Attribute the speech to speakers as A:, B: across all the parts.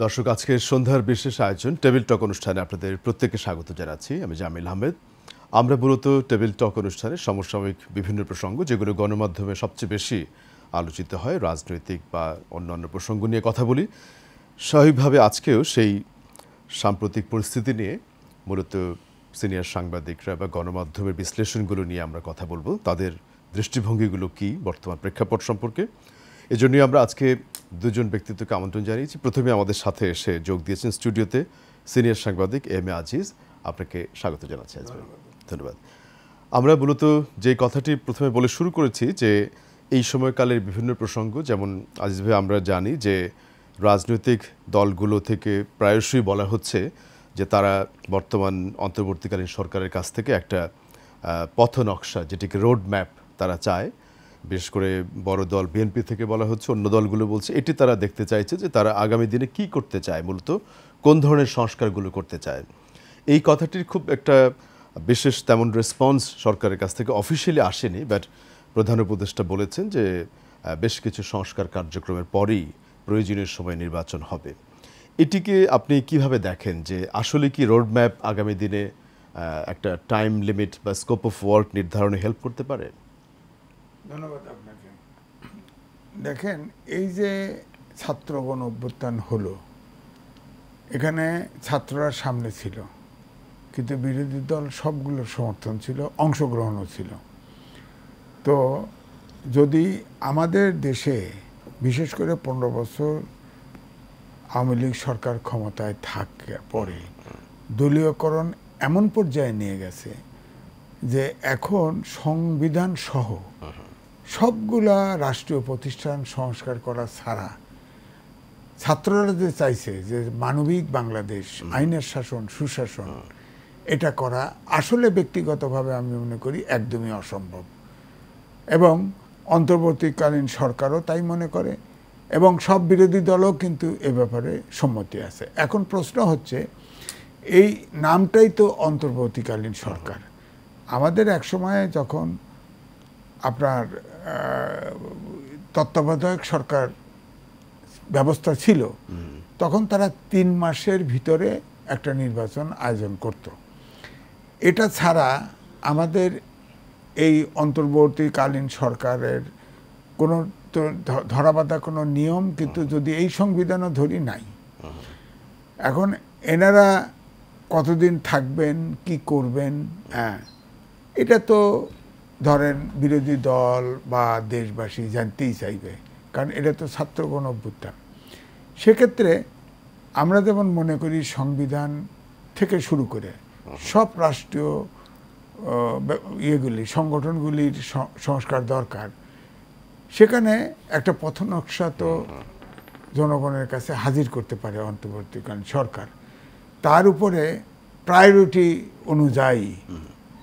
A: দর্শক, আজকের সন্ধ্যার বিশেষ আয়োজন টেবিল টক অনুষ্ঠানে আপনাদের প্রত্যেককে স্বাগত জানাচ্ছি। আমি জামিল আহমেদ। আমরা মূলত টেবিল টক অনুষ্ঠানে সমসাময়িক বিভিন্ন প্রসঙ্গ, যেগুলো গণমাধ্যমে সবচেয়ে বেশি আলোচিত হয়, রাজনৈতিক বা অন্যান্য প্রসঙ্গ নিয়ে কথা বলি। স্বাভাবিকভাবে আজকেও সেই সাম্প্রতিক পরিস্থিতি নিয়ে মূলত সিনিয়র সাংবাদিকরা বা গণমাধ্যমের বিশ্লেষণগুলো নিয়ে আমরা কথা বলবো, তাদের দৃষ্টিভঙ্গিগুলো কী বর্তমান প্রেক্ষাপট সম্পর্কে। এজন্যই আমরা আজকে দুজন ব্যক্তিত্বকে আমন্ত্রণ জানিয়েছি। প্রথমে আমাদের সাথে এসে যোগ দিয়েছেন স্টুডিওতে সিনিয়র সাংবাদিক এম এ আজিজ। আপনাকে স্বাগত জানাচ্ছি। ধন্যবাদ। আমরা মূলত যে কথাটি প্রথমে বলে শুরু করেছি যে এই সময়কালের বিভিন্ন প্রসঙ্গ, যেমন আজিজ ভাই আমরা জানি যে রাজনৈতিক দলগুলো থেকে প্রায়শই বলা হচ্ছে যে তারা বর্তমান অন্তর্বর্তীকালীন সরকারের কাছ থেকে একটা পথ নকশা, যেটিকে রোড ম্যাপ তারা চায়। বিশেষ করে বড় দল বিএনপি থেকে বলা হচ্ছে, অন্য দলগুলো বলছে এটি তারা দেখতে চাইছে যে তারা আগামী দিনে কি করতে চায়, মূলত কোন ধরনের সংস্কারগুলো করতে চায়। এই কথাটির খুব একটা বিশেষ তেমন রেসপন্স সরকারের কাছ থেকে অফিসিয়ালি আসেনি, বাট প্রধান উপদেষ্টা বলেছেন যে বেশ কিছু সংস্কার কার্যক্রমের পরেই প্রয়োজনীয় সময় নির্বাচন হবে। এটিকে আপনি কিভাবে দেখেন, যে আসলে কি রোড ম্যাপ আগামী দিনে একটা টাইম লিমিট বা স্কোপ অফ ওয়ার্ক নির্ধারণে হেল্প করতে পারে?
B: ধন্যবাদ আপনাকে। দেখেন, এই যে ছাত্র গণ অভ্যুত্থান হলো, এখানে ছাত্ররা সামনে ছিল, কিন্তু বিরোধী দল সবগুলোর সমর্থন ছিল, অংশগ্রহণও ছিল। তো যদি আমাদের দেশে বিশেষ করে 15 বছর আওয়ামী লীগ সরকার ক্ষমতায় থাকার পরে দলীয়করণ এমন পর্যায়ে নিয়ে গেছে যে এখন সংবিধান সহ সবগুলা রাষ্ট্রীয় প্রতিষ্ঠান সংস্কার করা ছাড়া ছাত্ররা যে চাইছে যে মানবিক বাংলাদেশ, আইনের শাসন, সুশাসন, এটা করা আসলে ব্যক্তিগতভাবে আমি মনে করি একদমই অসম্ভব। এবং অন্তর্বর্তীকালীন সরকারও তাই মনে করে, এবং সব বিরোধী দলও কিন্তু এ ব্যাপারে সম্মতি আছে। এখন প্রশ্ন হচ্ছে, এই নামটাই তো অন্তর্বর্তীকালীন সরকার। আমাদের একসময় যখন আপনার তত্ত্বাবধায়ক সরকার ব্যবস্থা ছিল, তখন তারা 3 মাসের ভিতরে একটা নির্বাচন আয়োজন করত। এটা ছাড়া আমাদের এই অন্তর্বর্তীকালীন সরকারের কোনো ধরাবাঁধা কোনো নিয়ম কিন্তু যদি এই সংবিধানও ধরি নাই। এখন এনারা কতদিন থাকবেন, কি করবেন, এটা তো ধরেন বিরোধী দল বা দেশবাসী জানতেই চাইবে, কারণ এটা তো ছাত্র গণ অভ্যুত্থান। সেক্ষেত্রে আমরা যেমন মনে করি সংবিধান থেকে শুরু করে সব রাষ্ট্রীয় সংগঠনগুলির সংস্কার দরকার, সেখানে একটা পথ নকশা তো জনগণের কাছে হাজির করতে পারে অন্তর্বর্তীকালীন সরকার। তার উপরে প্রায়োরিটি অনুযায়ী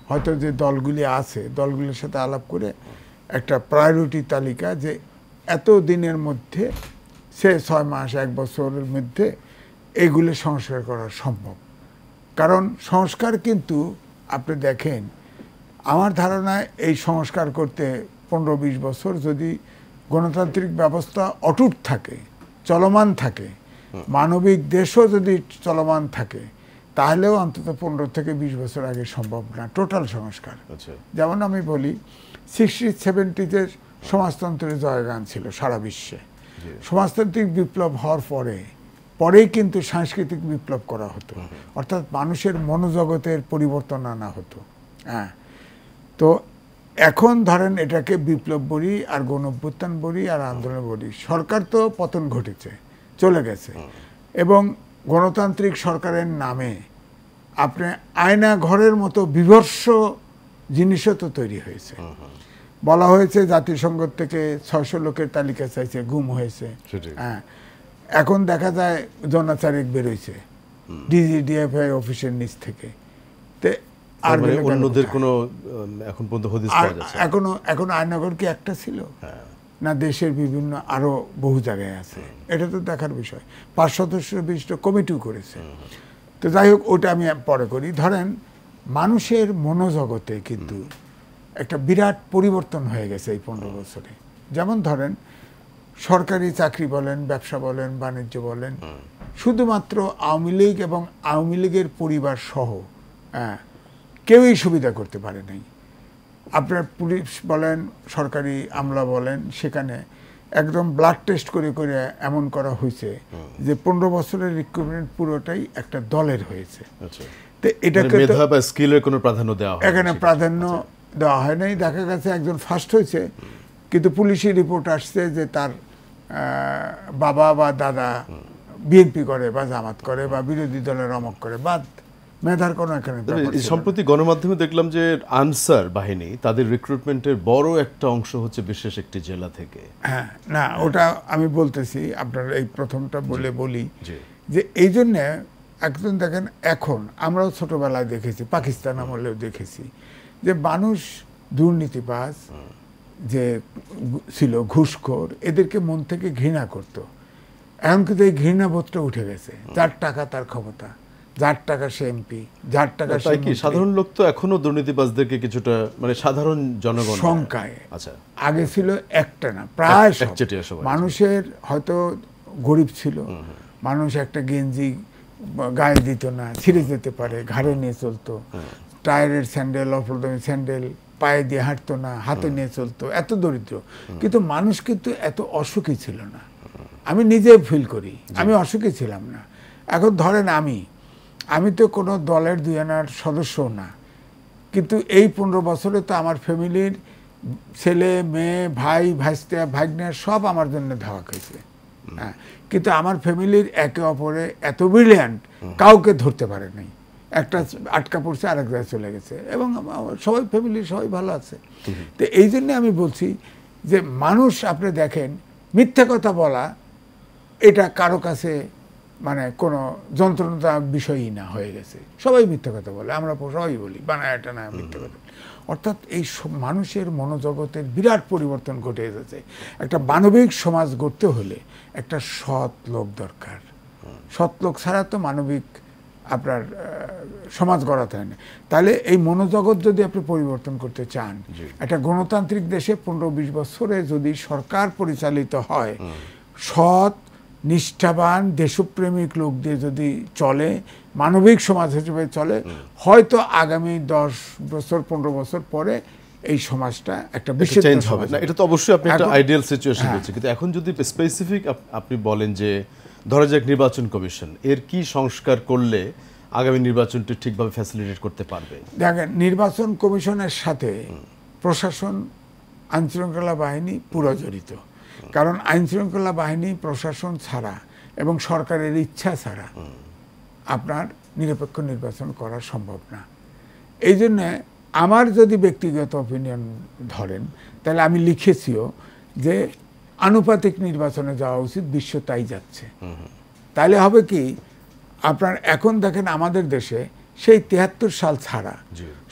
B: হয়তো যে দলগুলি আছে, দলগুলির সাথে আলাপ করে একটা প্রায়োরিটি তালিকা, যে এত দিনের মধ্যে, সে 6 মাস 1 বছরের মধ্যে এইগুলি সংস্কার করা সম্ভব। কারণ সংস্কার কিন্তু আপনি দেখেন, আমার ধারণায় এই সংস্কার করতে 15-20 বছর যদি গণতান্ত্রিক ব্যবস্থা অটুট থাকে, চলমান থাকে, মানবিক দেশও যদি চলমান থাকে, তাহলেও অন্তত 15 থেকে 20 বছর আগে সম্ভব না টোটাল সংস্কার। যেমন আমি বলি, 60-70-তে সমাজতন্ত্রের জয়গান ছিল সারা বিশ্বে। সমাজতান্ত্রিক বিপ্লব হওয়ার পরেই কিন্তু সাংস্কৃতিক বিপ্লব করা হতো, অর্থাৎ মানুষের মনোজগতের পরিবর্তন আনা হতো। তো এখন ধরেন এটাকে বিপ্লব বলি, আর গণ অভ্যুত্থান বলি, আর আন্দোলন বলি। সরকার তো পতন ঘটেছে, চলে গেছে, এবং গণতান্ত্রিক সরকারের নামে আপনি আয়না ঘরের মতো বিভৎস জিনিসও তো তৈরি হয়েছে। বলা হয়েছে জাতিসংঘ থেকে 600 লোকের তালিকা চাইছে, গুম হয়েছে। এখন দেখা যায় জনাচারিক বেরোইছে ডিজিডিএফআই অফিসের নিচ থেকে। আর
A: অন্যদের কোনো এখন পর্যন্ত হদিস পাওয়া যাচ্ছে?
B: এখন আয়নাঘর কি একটা ছিল না, দেশের বিভিন্ন আরো বহু জায়গায় আছে। এটা তো দেখার বিষয়। 5 সদস্য বিশিষ্ট কমিটিও করেছে। তো যাই হোক, ওটা আমি পরে করি। ধরেন মানুষের মনোজগতে কিন্তু একটা বিরাট পরিবর্তন হয়ে গেছে এই 15 বছরে। যেমন ধরেন সরকারি চাকরি বলেন, ব্যবসা বলেন, বাণিজ্য বলেন, শুধুমাত্র আওয়ামী লীগ এবং আওয়ামী লীগের পরিবার সহ কেউই সুবিধা করতে পারে নাই। আপনার পুলিশ বলেন, সরকারি আমলা বলেন, সেখানে একদম ব্লাড টেস্ট করে করে এমন করা হয়েছে যে 15 বছরের রিক্রুটমেন্ট পুরোটাই একটা দলের হয়েছে।
A: তো এটাকে মেধা বা স্কিলের কোনো প্রাধান্য দেওয়া হয়
B: এখানে প্রাধান্য দেওয়া হয় নাই। দেখা গেছে একজন ফার্স্ট হয়েছে, কিন্তু পুলিশি রিপোর্ট আসছে যে তার বাবা বা দাদা বিএনপি করে বা জামাত করে বা বিরোধী দলের অমক করে, বাদ মেধার কোনো এখানে।
A: সম্প্রতি গণমাধ্যমে দেখলাম যে আনসার বাহিনী তাদের রিক্রুটমেন্টের বড় একটা অংশ হচ্ছে বিশেষ একটি জেলা থেকে।
B: হ্যাঁ, না ওটা আমি বলতেছি, আপনার এই প্রথমটা বলি যে এই জন্যে একজন দেখেন, এখন আমরাও ছোটবেলায় দেখেছি, পাকিস্তান আমলেও দেখেছি যে মানুষ দুর্নীতিবাজ যে ছিল, ঘুষখোর, এদেরকে মন থেকে ঘৃণা করত। এখন কিন্তু এই ঘৃণাবোধটা উঠে গেছে। যার টাকা তার ক্ষমতা, যার টাকা সে এমপি, যার টাকা সে
A: কি সাধারণ লোক তো এখনো দুর্নীতিবাজদেরকে কিছুটা মানে সাধারণ জনগণ
B: সংখ্যায়।
A: আচ্ছা,
B: আগে ছিল একটা না, প্রায় মানুষের হয়তো গরিব ছিল, মানুষ একটা গেঞ্জি গায়ে দিত না, ছিঁড়ে যেতে পারে, ঘাড়ে নিয়ে চলতো, টায়ারের স্যান্ডেল, অল্পদামি স্যান্ডেল পায়ে দিয়ে হাঁটতো না, হাতে নিয়ে চলতো, এত দরিদ্র। কিন্তু মানুষ কিন্তু এত অসুখী ছিল না। আমি নিজে ফিল করি আমি অসুখী ছিলাম না। এখন ধরেন আমি তো কোনো দলের দুই আনার সদস্যও না, কিন্তু এই 15 বছরে তো আমার ফ্যামিলির ছেলে মেয়ে, ভাই ভাইস্তা ভাগ্নে সব আমার জন্য ধাওয়া খাইছে। হ্যাঁ, কিন্তু আমার ফ্যামিলির একে অপরে এত ব্রিলিয়ান্ট, কাউকে ধরতে পারে নাই। একটা আটকা পড়ছে, আরেক জায়গায় চলে গেছে, এবং সবাই ফ্যামিলির সবাই ভালো আছে। তো এই জন্য আমি বলছি যে মানুষ, আপনি দেখেন, মিথ্যা কথা বলা এটা কারো কাছে মানে কোনো যন্ত্রণার বিষয়ই না হয়ে গেছে। সবাই মিথ্যা কথা বলে, আমরা সবাই বলি বানায় এটা না মিথ্যা কথা। অর্থাৎ এই মানুষের মনোজগতের বিরাট পরিবর্তন ঘটে এসেছে। একটা মানবিক সমাজ গড়তে হলে একটা সৎ লোক দরকার। সৎ লোক ছাড়া তো মানবিক আপনার সমাজ গড়াতে হয় না। তাহলে এই মনোজগৎ যদি আপনি পরিবর্তন করতে চান, একটা গণতান্ত্রিক দেশে 15-20 বছরে যদি সরকার পরিচালিত হয়, সৎ নিষ্ঠাবান দেশপ্রেমিক লোক দিয়ে যদি চলে, মানবিক সমাজ হিসেবে চলে, হয়তো আগামী 10 বছর 15 বছর পরে এই সমাজটা একটা বিশেষ
A: চেঞ্জ হবে না। এটা তো অবশ্যই আপনি একটা আইডিয়াল সিচুয়েশন বলছেন, কিন্তু এখন যদি স্পেসিফিক আপনি বলেন যে ধরা যাক নির্বাচন কমিশন, এর কি সংস্কার করলে আগামী নির্বাচনটি ঠিকভাবে ফ্যাসিলিটেট করতে পারবে?
B: দেখেন, নির্বাচন কমিশনের সাথে প্রশাসন, আইনশৃঙ্খলা বাহিনী পুরো জড়িত। কারণ আইনশৃঙ্খলা বাহিনী প্রশাসন ছাড়া এবং সরকারের ইচ্ছা ছাড়া আপনার নিরপেক্ষ নির্বাচন করা সম্ভব না। এই জন্যে আমার যদি ব্যক্তিগত অপিনিয়ন ধরেন, তাহলে আমি লিখেছিও যে আনুপাতিক নির্বাচনে যাওয়া উচিত, বিশ্ব তাই যাচ্ছে। তাহলে হবে কি, আপনার এখন দেখেন আমাদের দেশে সেই 73 সাল ছাড়া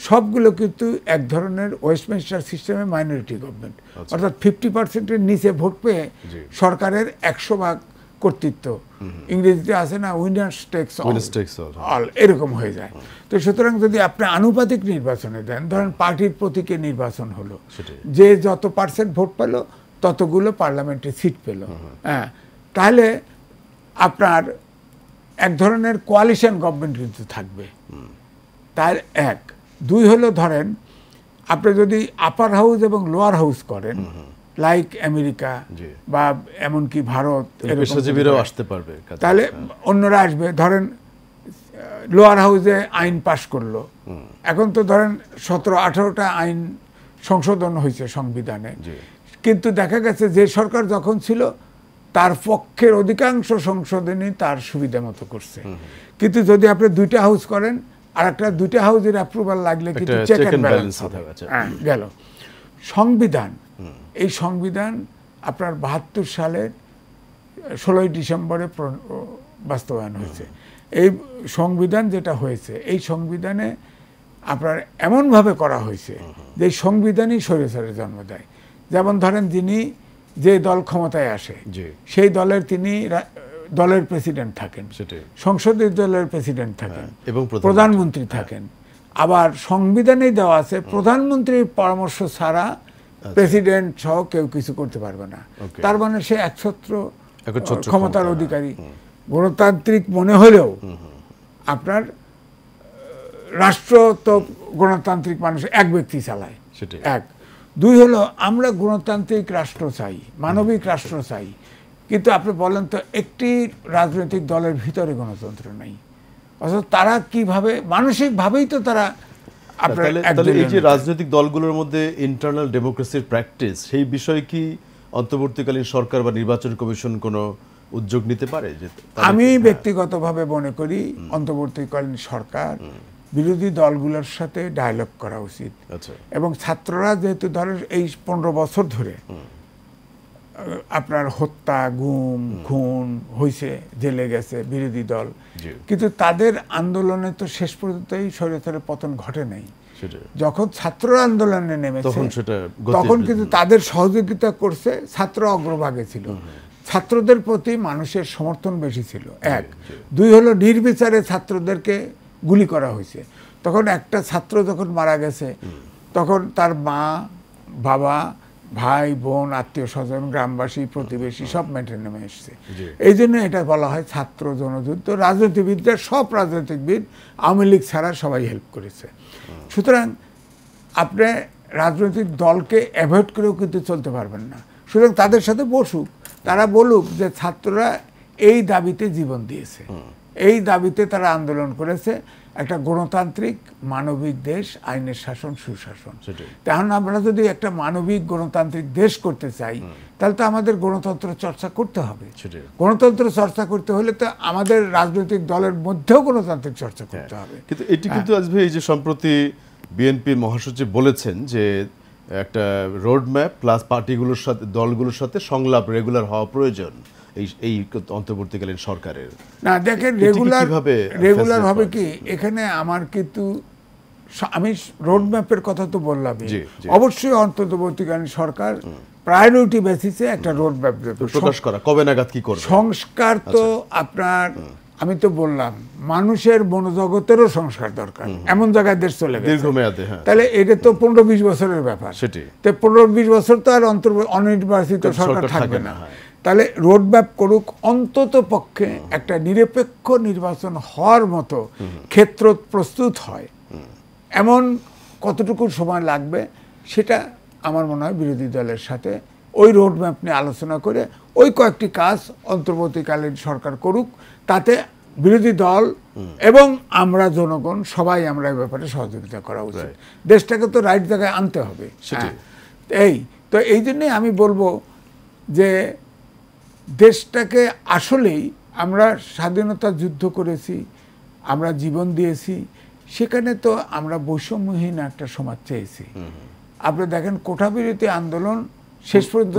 B: সবগুলো কিন্তু এক ধরনের ওয়েস্টমিনস্টার সিস্টেমে মাইনরিটি গভর্নমেন্ট, অর্থাৎ 50%-এর নিচে ভোট পেয়ে সরকারের 100 ভাগ কর্তৃত্ব, ইংরেজিতে আছে না, উইনার্স টেকস অল, এরকম হয়ে যায়। তো সুতরাং যদি আপনি আনুপাতিক নির্বাচনে দেন, ধরেন পার্টির প্রতীকে নির্বাচন হলো, যে যত পার্সেন্ট ভোট পেল ততগুলো পার্লামেন্টে সিট পেল, হ্যাঁ, তাহলে আপনার এক ধরনের কোয়ালিশন গভর্নমেন্ট কিন্তু থাকবে। তার এক। দুই হলো, ধরেন আপনি যদি আপার হাউস এবং লোয়ার হাউস করেন, লাইক আমেরিকা বা এমনকি ভারত,
A: আসতে পারবে,
B: তাহলে অন্যরা আসবে। ধরেন লোয়ার হাউসে আইন পাশ করলো, এখন তো ধরেন 17-18টা আইন সংশোধন হয়েছে সংবিধানে, কিন্তু দেখা গেছে যে সরকার যখন ছিল তার পক্ষের অধিকাংশ সংশোধনী তার সুবিধা মতো করছে। কিন্তু যদি আপনি 2টা হাউস করেন, আর একটা 2টা হাউসের অ্যাপ্রুভাল লাগলে কিন্তু চেক এন্ড ব্যালেন্স গেল। সংবিধান, এই সংবিধান আপনার 72 সালের 16ই ডিসেম্বরে বাস্তবায়ন হয়েছে। এই সংবিধান যেটা হয়েছে, এই সংবিধানে আপনার এমনভাবে করা হয়েছে যে এই সংবিধানই স্বৈরাচারের জন্ম দেয়। যেমন ধরেন, যিনি যে দল ক্ষমতায় আসে সেই দলের তিনি দলের প্রেসিডেন্ট থাকেন, সংসদীয় দলের প্রেসিডেন্ট থাকেন, এবং প্রধানমন্ত্রী থাকেন। আবার সংবিধানেই দেওয়া আছে প্রধানমন্ত্রীর পরামর্শ ছাড়া প্রেসিডেন্ট সহ কেউ কিছু করতে পারবে না। তার মানে সে একছত্র ক্ষমতার অধিকারী। গণতান্ত্রিক মনে হলেও আপনার রাষ্ট্র তো গণতান্ত্রিক মানুষ এক ব্যক্তি চালায়,
A: সেটাই।
B: এক। দুই হলো আমরা গণতান্ত্রিক রাষ্ট্র চাই, মানবিক রাষ্ট্র চাই, কিন্তু আপনি বলেন তো একটি রাজনৈতিক দলের ভিতরে গণতন্ত্র নেই, অথচ তারা কিভাবে মানসিকভাবেই তো তারা আপনার
A: তাহলে এই যে রাজনৈতিক দলগুলোর মধ্যে ইন্টারনাল ডেমোক্রেসির প্র্যাকটিস, সেই বিষয়ে কি অন্তর্বর্তীকালীন সরকার বা নির্বাচন কমিশন কোনো উদ্যোগ নিতে পারে? যে
B: আমি ব্যক্তিগতভাবে মনে করি অন্তর্বর্তীকালীন সরকার বিরোধী দলগুলোর সাথে ডায়ালগ করা উচিত।
A: আচ্ছা।
B: এবং ছাত্ররা যেহেতু ধরেন এই 15 বছর ধরে আপনার হত্যা, গুম, খুন হয়েছে, জেলে গেছে বিরোধী দল, কিন্তু তাদের আন্দোলনে তো শেষ পর্যন্তই স্বৈরাচারের পতন ঘটে নাই। যখন ছাত্র আন্দোলনে নেমেছে তখন কিন্তু তাদের সহযোগিতা করছে, ছাত্র অগ্রভাগে ছিল, ছাত্রদের প্রতি মানুষের সমর্থন বেশি ছিল, এক। দুই হলো নির্বিচারে ছাত্রদেরকে গুলি করা হয়েছে। তখন একটা ছাত্র যখন মারা গেছে তখন তার মা, বাবা, ভাই, বোন, আত্মীয় স্বজন, গ্রামবাসী, প্রতিবেশী সব মেটে নেমে এসছে। এই জন্য এটা বলা হয় ছাত্র জনযুদ্ধ। রাজনীতিবিদরা, সব রাজনৈতিকবিদ আওয়ামী লীগ ছাড়া সবাই হেল্প করেছে। সুতরাং আপনি রাজনৈতিক দলকে অ্যাভয়েড করেও কিন্তু চলতে পারবেন না। সুতরাং তাদের সাথে বসুক, তারা বলুক যে ছাত্ররা এই দাবিতে জীবন দিয়েছে, এই দাবিতে তারা আন্দোলন করেছে, একটা গণতান্ত্রিক মানবিক দেশ, আইনের শাসন, সুশাসন। তখন আমরা যদি একটা মানবিক গণতান্ত্রিক দেশ করতে চাই তাহলে তো আমাদের গণতন্ত্র চর্চা করতে হবে। গণতন্ত্র চর্চা করতে হলে তো আমাদের রাজনৈতিক দলের মধ্যেও গণতান্ত্রিক চর্চা করতে হবে।
A: কিন্তু এটি কিন্তু আজকে এই যে সম্প্রতি বিএনপির মহাসচিব বলেছেন যে একটা রোড ম্যাপ প্লাস পার্টিগুলোর সাথে, দলগুলোর সাথে সংলাপ রেগুলার হওয়া প্রয়োজন এই অন্তর্বর্তীকালীন সরকারের।
B: না দেখেন, রেগুলার হবে কি, এখানে আমার কিন্তু আমি রোড ম্যাপের কথা তো বললাম, অবশ্যই অন্তর্বর্তীকালীন সরকার প্রায়োরিটি বেসিসে একটা রোড ম্যাপ
A: প্রকাশ করা, কবে নাগাদ কি করবে।
B: সংস্কার তো আপনার, আমি তো বললাম মানুষের মনোজগতেরও সংস্কার দরকার, এমন জায়গায় দেশ চলে গেছে
A: দীর্ঘমেয়াদে।
B: তাহলে এটা তো 15-20 বছরের ব্যাপার,
A: সেটাই।
B: তো 15-20 বছর তো আর অনির্বাচিত সরকার থাকবে না। তাহলে রোডম্যাপ করুক, অন্তত পক্ষে একটা নিরপেক্ষ নির্বাচন হওয়ার মতো ক্ষেত্র প্রস্তুত হয়, এমন কতটুকু সময় লাগবে সেটা আমার মনে হয় বিরোধী দলের সাথে ওই রোডম্যাপ নিয়ে আলোচনা করে ওই কয়েকটি কাজ অন্তর্বর্তীকালীন সরকার করুক, তাতে বিরোধী দল এবং আমরা জনগণ সবাই আমরা এই ব্যাপারে সহযোগিতা করা উচিত। দেশটাকে তো রাইট জায়গায় আনতে হবে। এই জন্যই আমি বলবো যে দেশটাকে আসলেই আমরা স্বাধীনতা যুদ্ধ করেছি, আমরা জীবন দিয়েছি, সেখানে তো আমরা বৈষম্যহীন একটা সমাজ চেয়েছি। আপনি দেখেন কোঠাবিরোধী আন্দোলন শেষ পর্যন্ত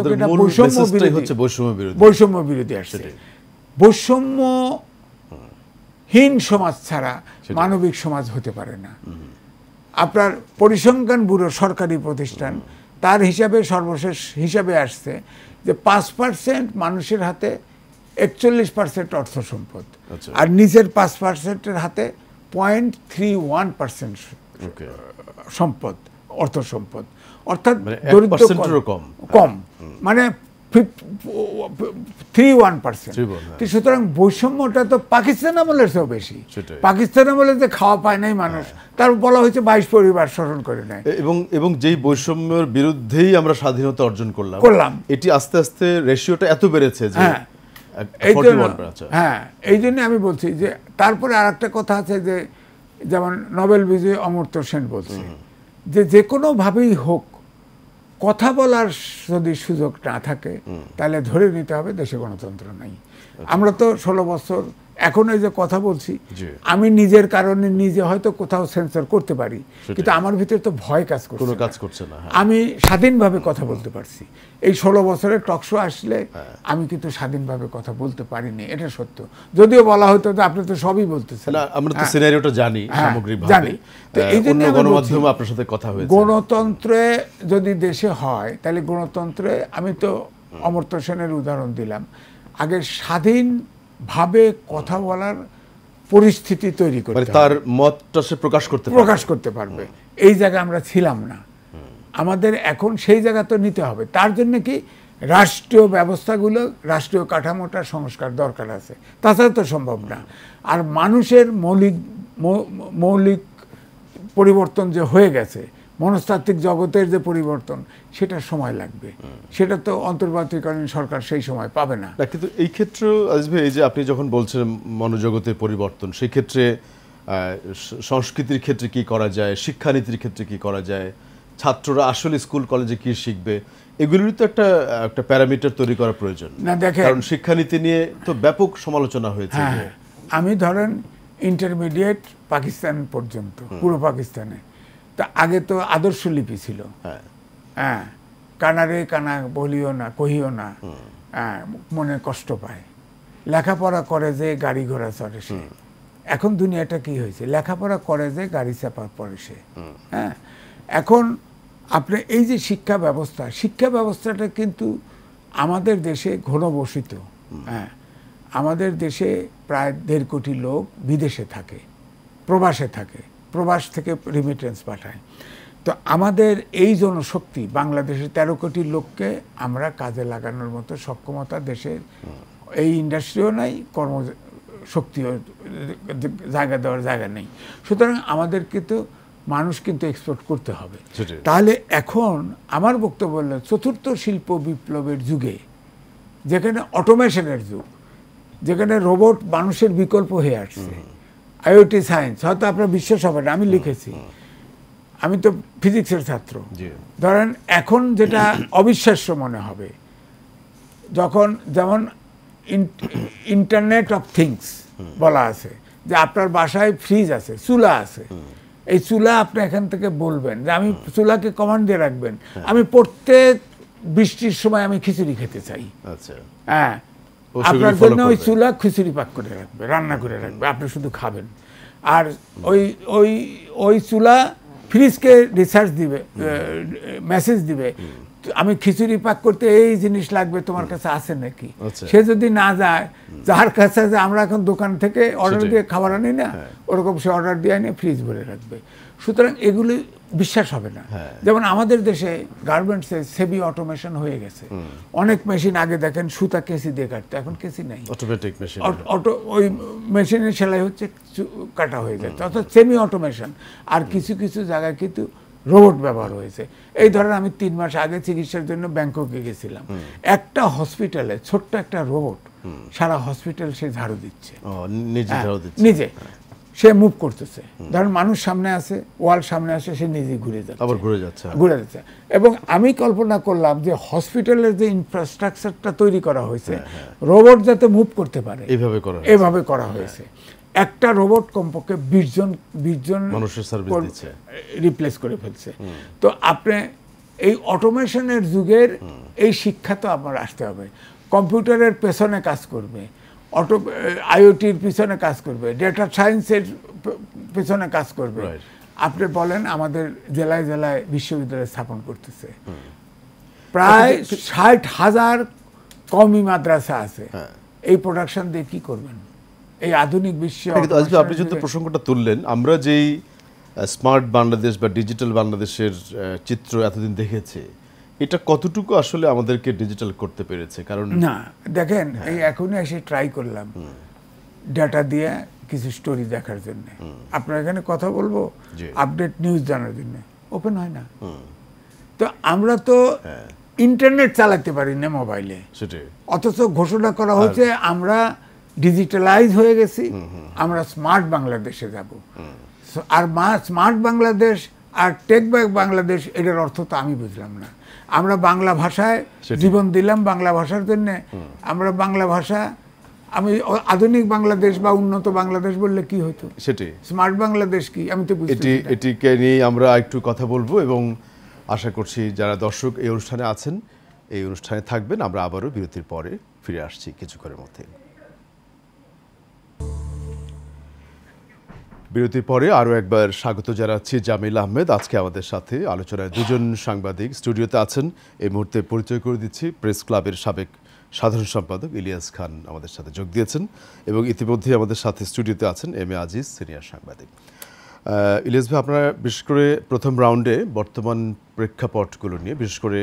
B: বৈষম্য বিরোধী আসছে। বৈষম্যহীন সমাজ ছাড়া মানবিক সমাজ হতে পারে না। আপনার পরিসংখ্যান ব্যুরো সরকারি প্রতিষ্ঠান, তার হিসাবে সর্বশেষ হিসাবে আসছে যে 5% মানুষের হাতে 41% অর্থ সম্পদ, আর নিচের 5%-এর হাতে 0.31% সম্পদ, অর্থ সম্পদ, অর্থাৎ দরিদ্র কম, মানে 31%। সুতরাং বৈষম্যটা তো পাকিস্তান আমলের চেয়েও বেশি। পাকিস্তান আমলে যে খাওয়া পায় নাই মানুষ, তার বলা হয়েছে 22 পরিবার শোষণ করে নেয়।
A: এবং যেই বৈষম্যের বিরুদ্ধেই আমরা স্বাধীনতা অর্জন করলাম, এটি আস্তে আস্তে রেশিওটা এত বেড়েছে যে
B: এই জন্য আমি বলছি যে তারপরে আর একটা কথা আছে যে, যেমন নোবেল বিজয়ী অমর্ত্য সেন বলছে যে কোনোভাবেই হোক কথা বলার যদি সুযোগ না থাকে তাহলে ধরে নিতে হবে দেশে গণতন্ত্র নাই। আমরা তো 16 বছর এখন এই যে কথা বলছি, আমি নিজের কারণে নিজে হয়তো কোথাও সেন্সর করতে পারি, কিন্তু আমার ভিতরে তো ভয় কাজ করছে না। আমি স্বাধীনভাবে কথা বলতে পারছি। এই 16 বছরের টকশো আসলে আমি কিন্তু স্বাধীনভাবে কথা বলতে পারিনি, এটা সত্য। যদিও বলা হতো যে আপনি তো সবই বলতেছেন,
A: আমরা তো সিনারিওটা জানি সামগ্রিকভাবে,
B: জানি। তো এই জন্য
A: গণমাধ্যমে আপনার সাথে কথা হয়েছে।
B: গণতন্ত্রে যদি দেশে হয় তাহলে গণতন্ত্রে, আমি তো অমর্ত্য সেনের উদাহরণ দিলাম, আগে স্বাধীন ভাবে কথা বলার পরিস্থিতি তৈরি করতে হবে,
A: তার মতটা সে প্রকাশ করতে
B: পারবে। এই জায়গায় আমরা ছিলাম না, আমাদের এখন সেই জায়গা তো নিতে হবে। তার জন্য কি রাষ্ট্রীয় ব্যবস্থাগুলো, রাষ্ট্রীয় কাঠামোটা সংস্কার দরকার আছে, তাছাড়া তো সম্ভব না। আর মানুষের মৌলিক পরিবর্তন যে হয়ে গেছে, মনস্তাত্ত্বিক জগতের যে পরিবর্তন, সেটা সময় লাগবে। সেটা তো অন্তর্বর্তীকালীন সরকার সেই সময় পাবে না।
A: কিন্তু এই ক্ষেত্রে আজিজ ভাই, এই যে আপনি যখন বলছেন মনোজগতের পরিবর্তন, সেই ক্ষেত্রে সংস্কৃতির ক্ষেত্রে কি করা যায়, শিক্ষানীতির ক্ষেত্রে কি করা যায়, ছাত্ররা আসলে স্কুল কলেজে কি শিখবে, এগুলোরই তো একটা প্যারামিটার তৈরি করা প্রয়োজন।
B: না দেখেন,
A: কারণ শিক্ষানীতি নিয়ে তো ব্যাপক সমালোচনা হয়েছে।
B: হ্যাঁ, আমি ধরেন ইন্টারমিডিয়েট পাকিস্তান পর্যন্ত, পুরো পাকিস্তানে, তা আগে তো আদর্শ লিপি ছিল। হ্যাঁ, কানারে কানা বলিও না, কহিও না, মনে কষ্ট পায়। লেখাপড়া করে যে গাড়ি ঘোড়া চড়ে সে। এখন দুনিয়াটা কি হয়েছে, লেখাপড়া করে যে গাড়ি চাপা পড়ে সে। হ্যাঁ, এখন আপনি এই যে শিক্ষা ব্যবস্থাটা কিন্তু আমাদের দেশে ঘনবসিত। হ্যাঁ, আমাদের দেশে প্রায় 1.5 কোটি লোক বিদেশে থাকে, প্রবাসে থাকে, প্রবাস থেকে রিমিটেন্স পাঠায়। তো আমাদের এই জনশক্তি, বাংলাদেশের 13 কোটি লোককে আমরা কাজে লাগানোর মতো সক্ষমতা দেশের এই ইন্ডাস্ট্রিও নাই, কর্মশক্তিও জায়গা দেওয়ার জায়গা নেই। সুতরাং আমাদেরকে তো মানুষ কিন্তু এক্সপোর্ট করতে হবে। তাহলে এখন আমার বক্তব্য হলো, চতুর্থ শিল্প বিপ্লবের যুগে, যেখানে অটোমেশনের যুগ, যেখানে রোবট মানুষের বিকল্প হয়ে আসছে, আইওটি সায়েন্স, হয়তো আপনার বিশ্বাস হবে না, আমি লিখেছি, আমি তো ফিজিক্সের ছাত্র। ধরেন এখন যেটা অবিশ্বাস্য মনে হবে, যখন যেমন ইন্টারনেট অফ থিংস বলা আছে, যে আপনার বাসায় ফ্রিজ আছে, চুলা আছে, এই চুলা আপনি এখান থেকে বলবেন যে আমি চুলাকে কমান্ড দিয়ে রাখবেন, আমি প্রত্যেক বৃষ্টির সময় আমি খিচুড়ি খেতে চাই। হ্যাঁ, আপনার জন্য ওই চুলা খিচুড়ি পাক করে রাখবে, রান্না করে রাখবে, আপনি শুধু খাবেন। আর ওই চুলা ফ্রিজকে রিসার্চ দিবে, মেসেজ দিবে, আমি খিচুড়ি পাক করতে এই জিনিস লাগবে, তোমার কাছে আছে নাকি। সে যদি না যায়, যার কাছে যে আমরা এখন দোকান থেকে অর্ডার দিয়ে খাবার আনি না, ওরকম সে অর্ডার দিয়ে আনি, ফ্রিজ ভরে রাখবে। সুতরাং এগুলি বিশ্বাস হবে না। যেমন আমাদের দেশে গার্মেন্টসে সেমি অটোমেশন হয়ে গেছে, অনেক মেশিন, আগে দেখেন সুতা কেসি দিয়ে কাটতো, এখন কেসি নাই, অটোমেটিক মেশিন, ওই মেশিনের সেলাই হচ্ছে, কাটা হয়ে যাচ্ছে, অর্থাৎ সেমি অটোমেশন। আর কিছু কিছু জায়গায় কিন্তু রোবট ব্যবহার হয়েছে। এই ধরেন আমি 3 মাস আগে চিকিৎসার জন্য ব্যাংককে গেছিলাম, একটা হসপিটালে ছোট্ট একটা রোবট সারা হসপিটাল সে ঝাড়ু দিচ্ছে, নিজে সে মুভ করতেছে। ধরেন মানুষ সামনে আছে, ওয়াল সামনে আসে, সে নিজে ঘুরে যাচ্ছে। এবং আমি কল্পনা করলাম যে হসপিটালের যে ইনফ্রাস্ট্রাকচারটা তৈরি করা হয়েছে, রোবট যাতে মুভ করতে পারে, এভাবে করা হয়েছে। একটা রোবট কমপক্ষে 20 জন মানুষের সার্ভিস দিচ্ছে, রিপ্লেস করে ফেলছে। তো আপনি এই অটোমেশনের যুগের এই শিক্ষা তো আপনার আসতে হবে। কম্পিউটারের পেছনে কাজ করবে, আইওটির পিছনে কাজ করবে, ডেটা সায়েন্সের পেছনে কাজ করবে। আপনি বলেন, আমাদের জেলায় জেলায় বিশ্ববিদ্যালয় স্থাপন করতেছে, প্রায় 60,000 কওমি মাদ্রাসা আছে। এই প্রোডাকশন দিয়ে কি করবেন এই আধুনিক বিশ্বে?
A: আপনি যদি প্রসঙ্গটা তুললেন, আমরা যেই স্মার্ট বাংলাদেশ বা ডিজিটাল বাংলাদেশের চিত্র এতদিন দেখেছি, এটা কতটুকু আসলে আমাদেরকে ডিজিটাল করতে পেরেছে? কারণ
B: না, দেখেন, এই এখনই এসে ট্রাই করলাম ডাটা দিয়ে কিছু স্টোরি দেখার জন্য, আপনার এখানে কথা বলবো, আপডেট নিউজ জানার জন্য, ওপেন হয় না। তো আমরা তো ইন্টারনেট চালাতে পারি না মোবাইলে, অথচ ঘোষণা করা হয়েছে আমরা ডিজিটালাইজ হয়ে গেছি, আমরা স্মার্ট বাংলাদেশে যাব। আর স্মার্ট বাংলাদেশ আর টেক ব্যাক বাংলাদেশ, এটার অর্থ তো আমি বুঝলাম না। আমরা বাংলা ভাষায় জীবন দিলাম, বাংলা ভাষার জন্য আমরা বাংলা ভাষা, আমি আধুনিক বাংলাদেশ বা উন্নত বাংলাদেশ বললে কি হতো, সেটাই স্মার্ট বাংলাদেশ কি, আমি তো বুঝতে।
A: এটিকে নিয়ে আমরা একটু কথা বলবো এবং আশা করছি যারা দর্শক এই অনুষ্ঠানে আছেন, এই অনুষ্ঠানে থাকবেন। আমরা আবারও বিরতির পরে ফিরে আসছি কিছুক্ষণের মধ্যে। বিরতির পরে আরও একবার স্বাগত জানাচ্ছি জামিল আহমেদ। আজকে আমাদের সাথে আলোচনায় 2 জন সাংবাদিক স্টুডিওতে আছেন। এই মুহূর্তে পরিচয় করে দিচ্ছি, প্রেস ক্লাবের সাবেক সাধারণ সম্পাদক ইলিয়াস খান আমাদের সাথে যোগ দিয়েছেন এবং ইতিমধ্যে আমাদের সাথে স্টুডিওতে আছেন এম এ আজিজ, সিনিয়র সাংবাদিক। ইলিয়াস ভাই, আপনারা বিশেষ করে প্রথম রাউন্ডে বর্তমান প্রেক্ষাপটগুলো নিয়ে, বিশেষ করে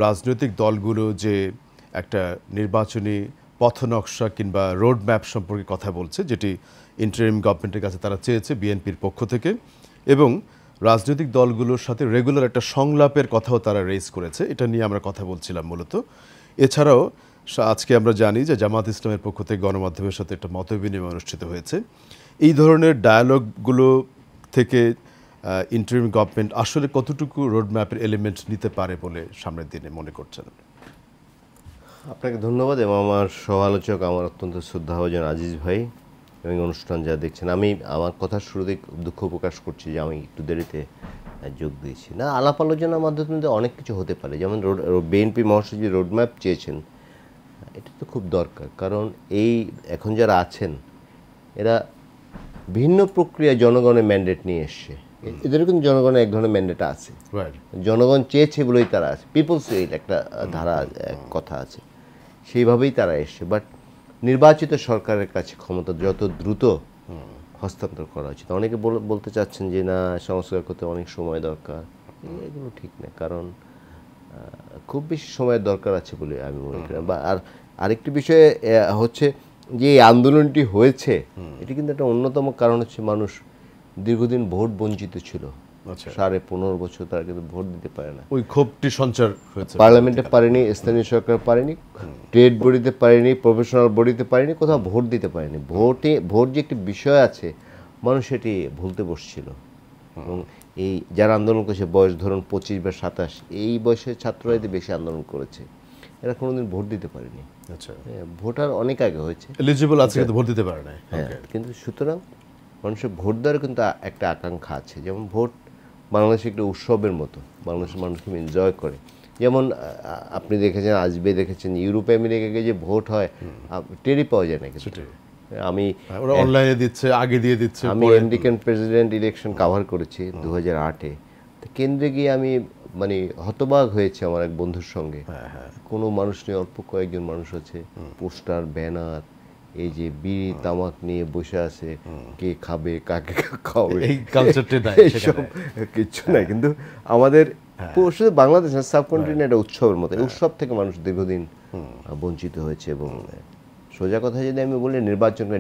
A: রাজনৈতিক দলগুলো যে একটা নির্বাচনী পথনকশা কিংবা রোড ম্যাপ সম্পর্কে কথা বলছে, যেটি ইন্টারিম গভর্নমেন্টের কাছে তারা চেয়েছে বিএনপির পক্ষ থেকে, এবং রাজনৈতিক দলগুলোর সাথে রেগুলার একটা সংলাপের কথাও তারা রেজ করেছে, এটা নিয়ে আমরা কথা বলছিলাম মূলত। এছাড়াও আজকে আমরা জানি যে জামাত ইসলামের পক্ষ থেকে গণমাধ্যমের সাথে একটা মতবিনিময় অনুষ্ঠিত হয়েছে। এই ধরনের ডায়ালগগুলো থেকে ইন্টারিম গভর্নমেন্ট আসলে কতটুকু রোড ম্যাপের এলিমেন্ট নিতে পারে বলে সামনের দিনে মনে করছেন?
C: আপনাকে ধন্যবাদ, এবং আমার সহ-আলোচক আমার অত্যন্ত শ্রদ্ধাভাজন আজিজ ভাই এবং অনুষ্ঠান যা দেখছেন। আমি আমার কথার শুরুতে দুঃখ প্রকাশ করছি যে আমি একটু দেরিতে যোগ দিয়েছি। না, আলাপ আলোচনার মাধ্যমে অনেক কিছু হতে পারে। যেমন বিএনপি মহাসচিব রোডম্যাপ চেয়েছেন, এটা তো খুব দরকার। কারণ এই এখন যারা আছেন এরা ভিন্ন প্রক্রিয়ায় জনগণের ম্যান্ডেট নিয়ে এসছে। এদেরও কিন্তু জনগণের এক ধরনের ম্যান্ডেট আছে, জনগণ চেয়েছে বলেই তারা আছে। পিপলস উইল একটা ধারা কথা আছে, সেইভাবেই তারা এসছে। বাট নির্বাচিত সরকারের কাছে ক্ষমতা যত দ্রুত হস্তান্তর করা উচিত। অনেকে বলতে চাচ্ছেন যে না, সংস্কার করতে অনেক সময় দরকার। এগুলো ঠিক না, কারণ খুব বেশি সময়ের দরকার আছে বলে আমি মনে করি। বা আরেকটি বিষয় হচ্ছে যে এই আন্দোলনটি হয়েছে, এটি কিন্তু একটা অন্যতম কারণ হচ্ছে মানুষ দীর্ঘদিন ভোট বঞ্চিত ছিল। 15.5 বছর তারা কিন্তু ভোট দিতে পারে না।
A: ওই ক্ষোভটি সঞ্চার হয়েছে,
C: পার্লামেন্টে পারেনি, স্থানীয় সরকার পারেনি, ট্রেড বডিতে পারেনি, প্রফেশনাল বডিতে পারেনি, কোথাও ভোট দিতে পারেনি। ভোট যে একটি বিষয় আছে, মানুষ সেটি ভুলতে বসছিল। এবং এই যারা আন্দোলন করেছে, বয়স ধরুন 25 বা 27, এই বয়সের ছাত্ররা এতে বেশি আন্দোলন করেছে, এরা কোনোদিন ভোট দিতে পারেনি।
A: আচ্ছা,
C: ভোটার অনেক আগে হয়েছে,
A: এলিজিবল আছে কিন্তু ভোট দিতে পারে না।
C: হ্যাঁ, কিন্তু সুতরাং মানুষের ভোট দেওয়ার কিন্তু একটা আকাঙ্ক্ষা আছে। যেমন ভোট বাংলাদেশে একটা উৎসবের মতো, বাংলাদেশের মানুষ খুব এনজয় করে। যেমন আপনি দেখেছেন, আজবে দেখেছেন, ইউরোপ আমেরিকাকে যে ভোট হয় টেরই পাওয়া যায় না কিছু। আমি
A: অনলাইনে দিচ্ছে, আগে দিয়ে দিচ্ছে।
C: আমি আমেরিকান প্রেসিডেন্ট ইলেকশন কাভার করেছি 2008-এ। তো কেন্দ্রে গিয়ে আমি মানে হতবাক হয়েছে আমার এক বন্ধুর সঙ্গে। কোনো মানুষ নেই, অল্প কয়েকজন মানুষ আছে, পোস্টার, ব্যানার, এই যে বিড়ি তামাক নিয়ে বসে আছে, কে খাবে, কাকে খাবে,
A: এই কালচারটা নাই,
C: এইসব কিচ্ছু নাই। কিন্তু আমাদের শুধু বাংলাদেশ না, সাবকন্টিনেন্ট একটা উৎসবের মতো। উৎসব থেকে মানুষ দীর্ঘদিন বঞ্চিত হয়েছে। এবং সোজা কথা যদি আমি বলি,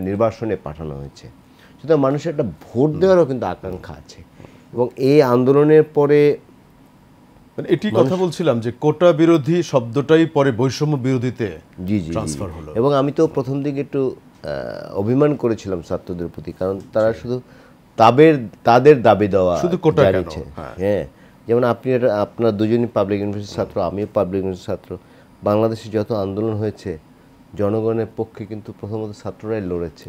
C: নির্বাসনে পাঠানো হয়েছে। সুতরাং মানুষের একটা ভোট দেওয়ারও কিন্তু আকাঙ্ক্ষা আছে। এবং এই আন্দোলনের পরে
A: মানে এটি কথা বলছিলাম যে কোটা বিরোধী শব্দটাই পরে বৈষম্য বিরোধীতে ট্রান্সফার হলো।
C: এবং আমি তো প্রথম দিকে একটু অভিমান করেছিলাম ছাত্রদের প্রতি, কারণ তারা শুধু তাদের দাবি দেওয়া
A: শুধু কোটা কেন।
C: হ্যাঁ, যেমন আপনি আপনার দুজনই পাবলিক ইউনিভার্সিটির ছাত্র, আমিও পাবলিক ইউনিভার্সিটির ছাত্র। বাংলাদেশে যত আন্দোলন হয়েছে, জনগণের পক্ষে কিন্তু প্রথমত ছাত্ররাই লড়েছে।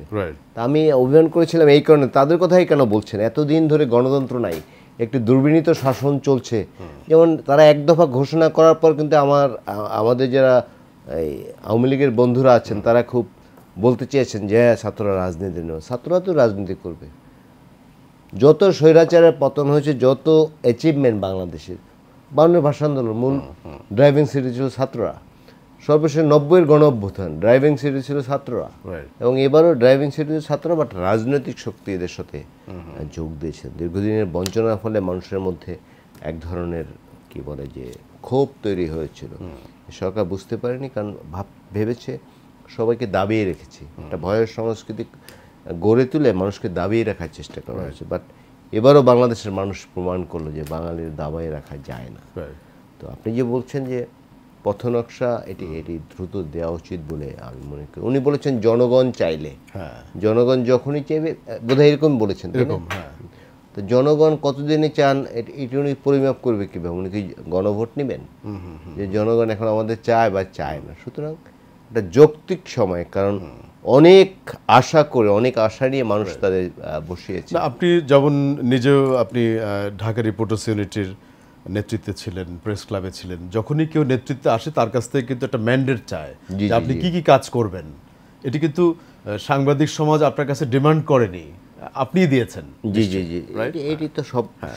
C: তা আমি অভিমান করেছিলাম এই কারণে, তাদের কথাই কেন বলছেন? এতদিন ধরে গণতন্ত্র নাই, একটি দুর্বিনীত শাসন চলছে। যেমন তারা এক দফা ঘোষণা করার পর কিন্তু আমাদের যারা এই আওয়ামী লীগের বন্ধুরা আছেন, তারা খুব বলতে চেয়েছেন যে হ্যাঁ, ছাত্ররা রাজনীতি নেই। ছাত্ররা তো রাজনীতি করবে। যত স্বৈরাচারের পতন হয়েছে, যত অ্যাচিভমেন্ট বাংলাদেশের, 52 ভাষা আন্দোলন, মূল ড্রাইভিং সিটে ছিল ছাত্ররা। সর্বশেষ 90-এর গণ অভ্যুত্থান, ড্রাইভিং সিটে ছিল ছাত্ররা। এবং এবারও ড্রাইভিং সিটে ছিল ছাত্ররা, বাট রাজনৈতিক শক্তি এদের সাথে যোগ দিয়েছে। দীর্ঘদিনের বঞ্চনার ফলে মানুষের মধ্যে এক ধরনের কি বলে যে ক্ষোভ তৈরি হয়েছিল। সরকার বুঝতে পারেনি, কারণ ভেবেছে সবাইকে দাবিয়ে রেখেছি। একটা ভয়ের সংস্কৃতি গড়ে তুলে মানুষকে দাবিয়ে রাখার চেষ্টা করা হয়েছে। বাট এবারও বাংলাদেশের মানুষ প্রমাণ করলো যে বাঙালির দাবিয়ে রাখা যায় না। তো আপনি যে বলছেন যে পথনকশা, এটি দ্রুত দেওয়া উচিত বলে আমি মনে করি। উনি বলেছেন জনগণ চাইলে, জনগণ যখনই চাইবে, বোধহয় এরকম বলেছেন। তো জনগণ কতদিনে চান, এটি উনি পরিমাপ করবে কীভাবে? উনি কি গণভোট নেবেন যে জনগণ এখন আমাদের চায় বা চায় না? সুতরাং একটা যৌক্তিক সময়, কারণ অনেক আশা করে, অনেক আশা নিয়ে মানুষ তাদের বসিয়েছে।
A: আপনি যেমন নিজেও আপনি ঢাকা রিপোর্টার্স ইউনিটির নেতৃত্বে ছিলেন, প্রেস ক্লাবে ছিলেন। যখনই কেউ নেতৃত্বে আসে, তার কাছ থেকে কিন্তু একটা ম্যান্ডেট চায় যে আপনি কি কি কাজ করবেন। এটি কিন্তু সাংবাদিক সমাজ আপনার কাছে ডিমান্ড করেনি, আপনি দিয়েছেন।
C: জি জি জি, এটি তো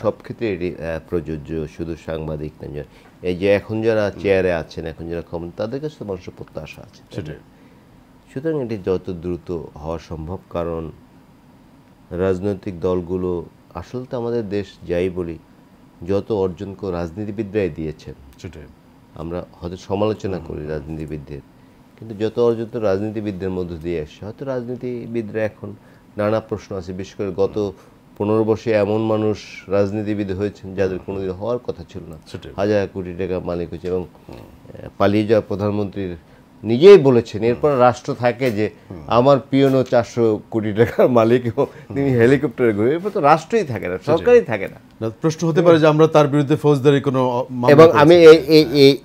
C: সব ক্ষেত্রে এটি প্রযোজ্য, শুধু সাংবাদিক না। এই যে এখন যারা চেয়ারে আছেন, এখন যারা ক্ষমতা, তাদের কাছে তো মানুষের প্রত্যাশা আছে। সুতরাং এটি যত দ্রুত হওয়া সম্ভব, কারণ রাজনৈতিক দলগুলো আসলে তো আমাদের দেশ যাই বলি, যত অর্জন করে রাজনীতিবিদরাই দিয়েছেন। আমরা হয়তো সমালোচনা করি রাজনীতিবিদদের, কিন্তু যত অর্জিত রাজনীতিবিদদের মধ্য দিয়ে আসছে, হয়তো রাজনীতিবিদরা এখন নানা প্রশ্ন আছে। বিশেষ করে গত 15 বর্ষে এমন মানুষ রাজনীতিবিদ হয়েছেন যাদের কোনোদিন হওয়ার কথা ছিল না, হাজার কোটি টাকা মালিক হয়েছে। এবং পালিয়ে যাওয়া প্রধানমন্ত্রীর নিজেই বলেছেন এরপর রাষ্ট্র থাকে যে আমার পিয়নও 400 কোটি টাকার মালিক এবং তিনি হেলিকপ্টারে ঘুরে, এরপর তো রাষ্ট্রই থাকে না, সরকারই থাকে না।
A: প্রশ্ন হতে পারে যে আমরা তার বিরুদ্ধে ফৌজদারি কোনো
C: এবং আমি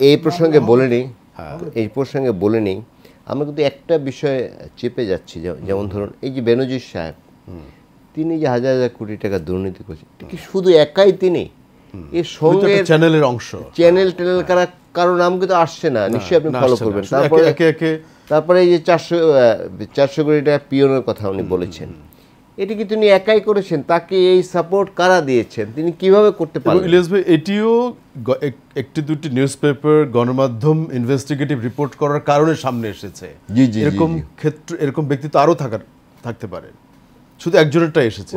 C: এই প্রসঙ্গে বলে নিই, এই প্রসঙ্গে বলে নিই, আমরা কিন্তু একটা বিষয়ে চেপে যাচ্ছি। যেমন ধরুন এই যে বেনজির সাহেব, তিনি যে হাজার হাজার কোটি টাকা দুর্নীতি করেছেন, কি শুধু একাই তিনি? এর সঙ্গে
A: চ্যানেলের অংশ,
C: চ্যানেল কারো নাম কিন্তু আসছে না, নিশ্চয়ই আপনি ফলো করবেন। তারপরে এই যে 400 কোটি টাকা পিয়নের কথা উনি বলেছেন, এটি কি তিনি একাই করেছেন? তাকে এই সাপোর্ট কারা দিয়েছেন? তিনি কিভাবে করতে পারেন?
A: ইলিয়াস ভাই, এটিও একটি দুটি নিউজ পেপার গণমাধ্যম ইনভেস্টিগেটিভ রিপোর্ট করার কারণে সামনে এসেছে। এরকম ক্ষেত্র, এরকম ব্যক্তি তো আরও থাকতে পারে, শুধু একজনেরটাই এসেছে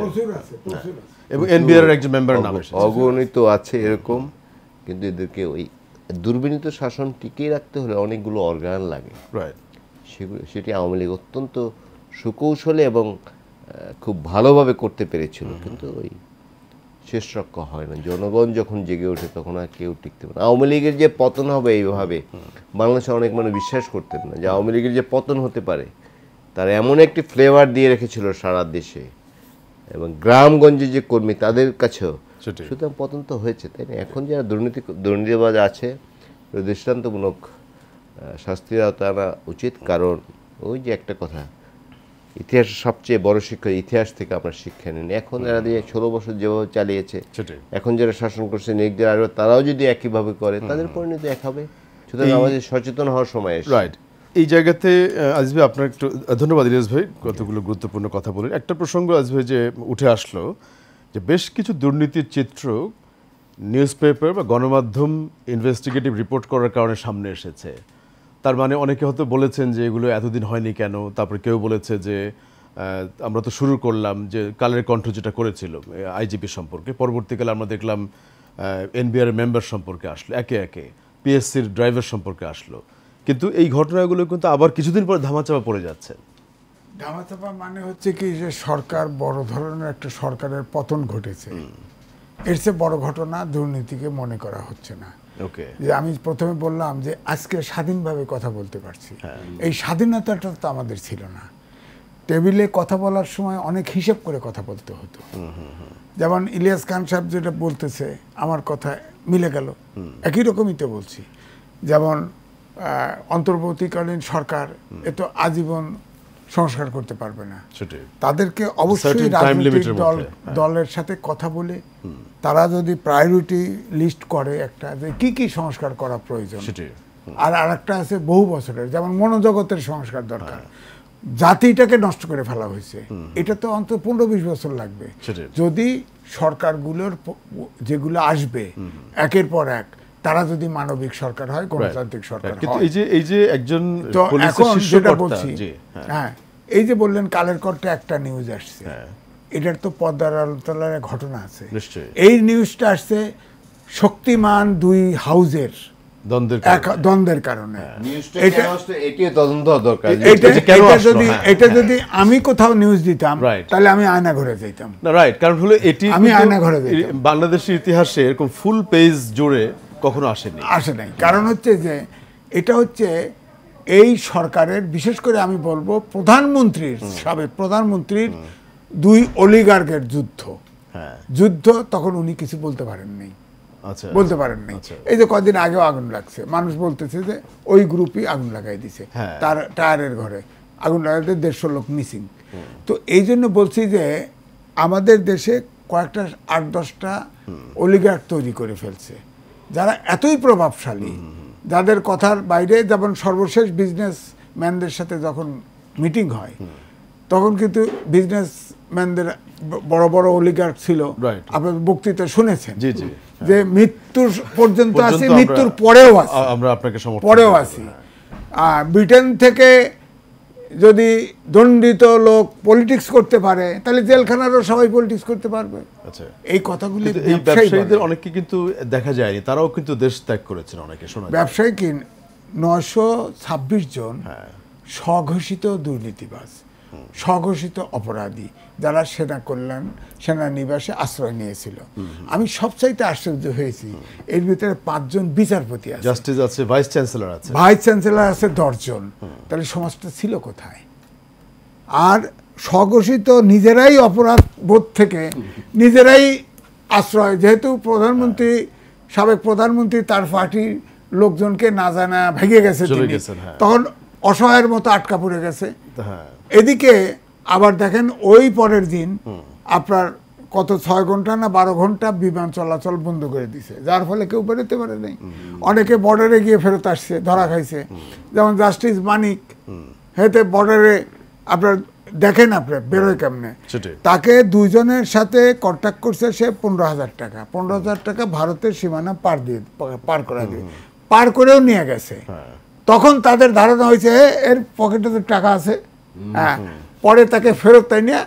A: এবং এনবিআর এর একজন মেম্বারের নাম এসেছে।
C: অগণিত আছে এরকম, কিন্তু এদেরকে ওই দুর্বিনীত শাসন টিকিয়ে রাখতে হলে অনেকগুলো অর্গান লাগে। সেটি আওয়ামী লীগ অত্যন্ত সুকৌশলে এবং খুব ভালোভাবে করতে পেরেছিল, কিন্তু ওই শেষ রক্ষা হয় না। জনগণ যখন জেগে ওঠে তখন আর কেউ টিকতে পারে না। আওয়ামী লীগের যে পতন হবে এইভাবে বাংলাদেশে অনেক মানুষ বিশ্বাস করতেন না যে আওয়ামী লীগের যে পতন হতে পারে। তারা এমন একটি ফ্লেভার দিয়ে রেখেছিল সারা দেশে এবং গ্রামগঞ্জে যে কর্মী তাদের কাছেও, সুতরাং পতন তো হয়েছে, তাই না? এখন যারা দুর্নীতিবাজ আছে দৃষ্টান্তমূলক শাস্তির আওতায় আনা উচিত। কারণ ওই যে একটা কথা, ইতিহাসের সবচেয়ে বড় শিক্ষা, ইতিহাস থেকে আমরা শিক্ষা নিন। এখন এরা দিয়ে 16 বছর যেভাবে চালিয়েছে, এখন যারা শাসন করছে নেকদের আরও, তারাও যদি একইভাবে করে তাদের পরিণতি এক হবে। সুতরাং আমাদের সচেতন হওয়ার সময় এসেছে।
A: রাইট, এই জায়গাতে আজিজ ভাই আপনার একটু ধন্যবাদ। ইলিয়াস ভাই কতগুলো গুরুত্বপূর্ণ কথা বলেন। একটা প্রসঙ্গ আজিজ ভাই যে উঠে আসলো, যে বেশ কিছু দুর্নীতির চিত্র নিউজ পেপার বা গণমাধ্যম ইনভেস্টিগেটিভ রিপোর্ট করার কারণে সামনে এসেছে। তার মানে অনেকে হয়তো বলেছেন যে এগুলো এতদিন হয়নি কেন, তারপর কেউ বলেছে যে আমরা তো শুরু করলাম, যে কালের কণ্ঠ যেটা করেছিল আইজিপি সম্পর্কে, পরবর্তীকালে আমরা দেখলাম এনবিআর মেম্বার সম্পর্কে আসলো, একে একে পিএসসির ড্রাইভার সম্পর্কে আসলো, কিন্তু এই ঘটনাগুলো কিন্তু আবার কিছুদিন পর ধামাচাপা পড়ে যাচ্ছে।
B: ধামাচাপা মানে হচ্ছে কি, যে সরকার বড় ধরনের একটা সরকারের পতন ঘটেছে, এর চেয়ে বড় ঘটনা দুর্নীতিকে মনে করা হচ্ছে না। যে আমি প্রথমে বললাম যে আজকে স্বাধীনভাবে কথা বলতে পারছি, এই স্বাধীনতাটা তো আমাদের ছিল না। টেবিলে কথা বলার সময় অনেক হিসাব করে কথা বলতে হতো। যেমন ইলিয়াস খান সাহেব যেটা বলতেছে আমার কথা মিলে গেল, একই রকমই তো বলছি। যেমন অন্তর্বর্তীকালীন সরকার এত আজীবন সংস্কার করতে পারবে না, তাদেরকে অবশ্যই রাজনৈতিক দলের সাথে কথা বলে তারা যদি প্রায়োরিটি লিস্ট করে একটা, যে কি কি সংস্কার করা প্রয়োজন, আর আরেকটা আছে বহু বছরের, যেমন মনোজগতের সংস্কার দরকার। জাতিটাকে নষ্ট করে ফেলা হয়েছে, এটা তো অন্তত 15-20 বছর লাগবে যদি সরকারগুলোর যেগুলো আসবে একের পর এক তারা যদি মানবিক সরকার হয়, গণতান্ত্রিক সরকার হয়।
A: এই যে একজন
B: এখন যেটা বলছি, হ্যাঁ, এই যে বললেন কালের কর্তে একটা নিউজ আসছে, এটার তো পর্দার আলোচনার ঘটনা আছে। এই নিউজটা আসছে শক্তিমান 2 হাউজের দ্বন্দ্বের কারণে। এটা যদি আমি কোথাও নিউজ দিতাম তাহলে আমি আয়না ঘরে যেতাম।
A: রাইট, কারণ হলো এটি
B: আমি আয়না ঘরে যেতাম।
A: বাংলাদেশের ইতিহাসে এরকম ফুল পেজ জুড়ে কখনো আসে নাই।
B: কারণ হচ্ছে যে এটা হচ্ছে এই সরকারের, বিশেষ করে আমি বলবো সাবেক প্রধানমন্ত্রীর 2 অলিগার্কের যুদ্ধ। তখন উনি কিছু বলতে পারেন নাই। এই যে কদিন আগেও আগুন লাগছে, মানুষ বলতেছে যে ওই গ্রুপই আগুন লাগাই দিছে, তার টায়ারের ঘরে আগুন লাগাইতে 150 লোক মিসিং। তো এই জন্য বলছি যে আমাদের দেশে কয়েকটা 8-10টা অলিগার্ক তৈরি করে ফেলছে, যারা এতই প্রভাবশালী, যাদের কথার বাইরে। যেমন সর্বশেষ বিজনেসম্যানদের সাথে যখন মিটিং হয় তখন কিন্তু বিজনেসম্যানদের বড় বড় অলিগার্ক ছিল, আপনার বক্তৃতা শুনেছেন, যে মৃত্যুর পর্যন্ত আছে, মৃত্যুর পরেও আছে,
A: আমরা আপনাকে
B: পরেও আছি। ব্রিটেন থেকে যদি দণ্ডিত লোক পলিটিক্স করতে পারে তাহলে জেলখানারও সবাই পলিটিক্স করতে পারবে।
A: আচ্ছা,
B: এই কথাগুলি
A: এই ব্যবসায়ীদের অনেকে কিন্তু দেখা যায়নি, তারাও কিন্তু দেশ ত্যাগ করেছেন অনেকে, শোনা যায়।
B: ব্যবসায়ী কি 926 জন স্বঘোষিত দুর্নীতিবাজ, স্বঘোষিত অপরাধী, যারা সেনানিবাসে আশ্রয় নিয়েছিল। আমি সবচাইতে আশ্চর্য হয়েছি, এর ভিতরে 5 জন বিচারপতি আছে,
A: জাস্টিস আছে, ভাইস চ্যান্সেলর আছে,
B: ভাইস চ্যান্সেলর আছে 10 জন। তাহলে সমাজটা ছিল কোথায়? আর স্বঘোষিত নিজেরাই অপরাধ বোধ থেকে নিজেরাই আশ্রয়, যেহেতু প্রধানমন্ত্রী, সাবেক প্রধানমন্ত্রী তার পার্টির লোকজনকে না জানা ভেঙে গেছে, তখন অসহায়ের মতো আটকা পড়ে গেছে। এদিকে আবার দেখেন ওই পরের দিন আপনার কত 6 ঘন্টা না 12 ঘন্টা বিমান চলাচল বন্ধ করে দিছে, যার ফলে কেউ বেরোতে পারে নাই। অনেকে বর্ডারে গিয়ে ফেরত আসছে, ধরা খাইছে। যেমন জাস্টিস মানিক, হেতে বর্ডারে আপনার দেখেন আপনার বেরোয় কেমনে, তাকে 2 জনের সাথে কন্ট্যাক্ট করছে সে 15,000 টাকা, 15,000 টাকা ভারতের সীমানা পার করা দিয়ে, পার করেও নিয়ে গেছে। তখন তাদের ধারণা হয়েছে এর পকেটে তো টাকা আছে, হ্যাঁ। পরে তাকে ফেরত তাই নিয়ে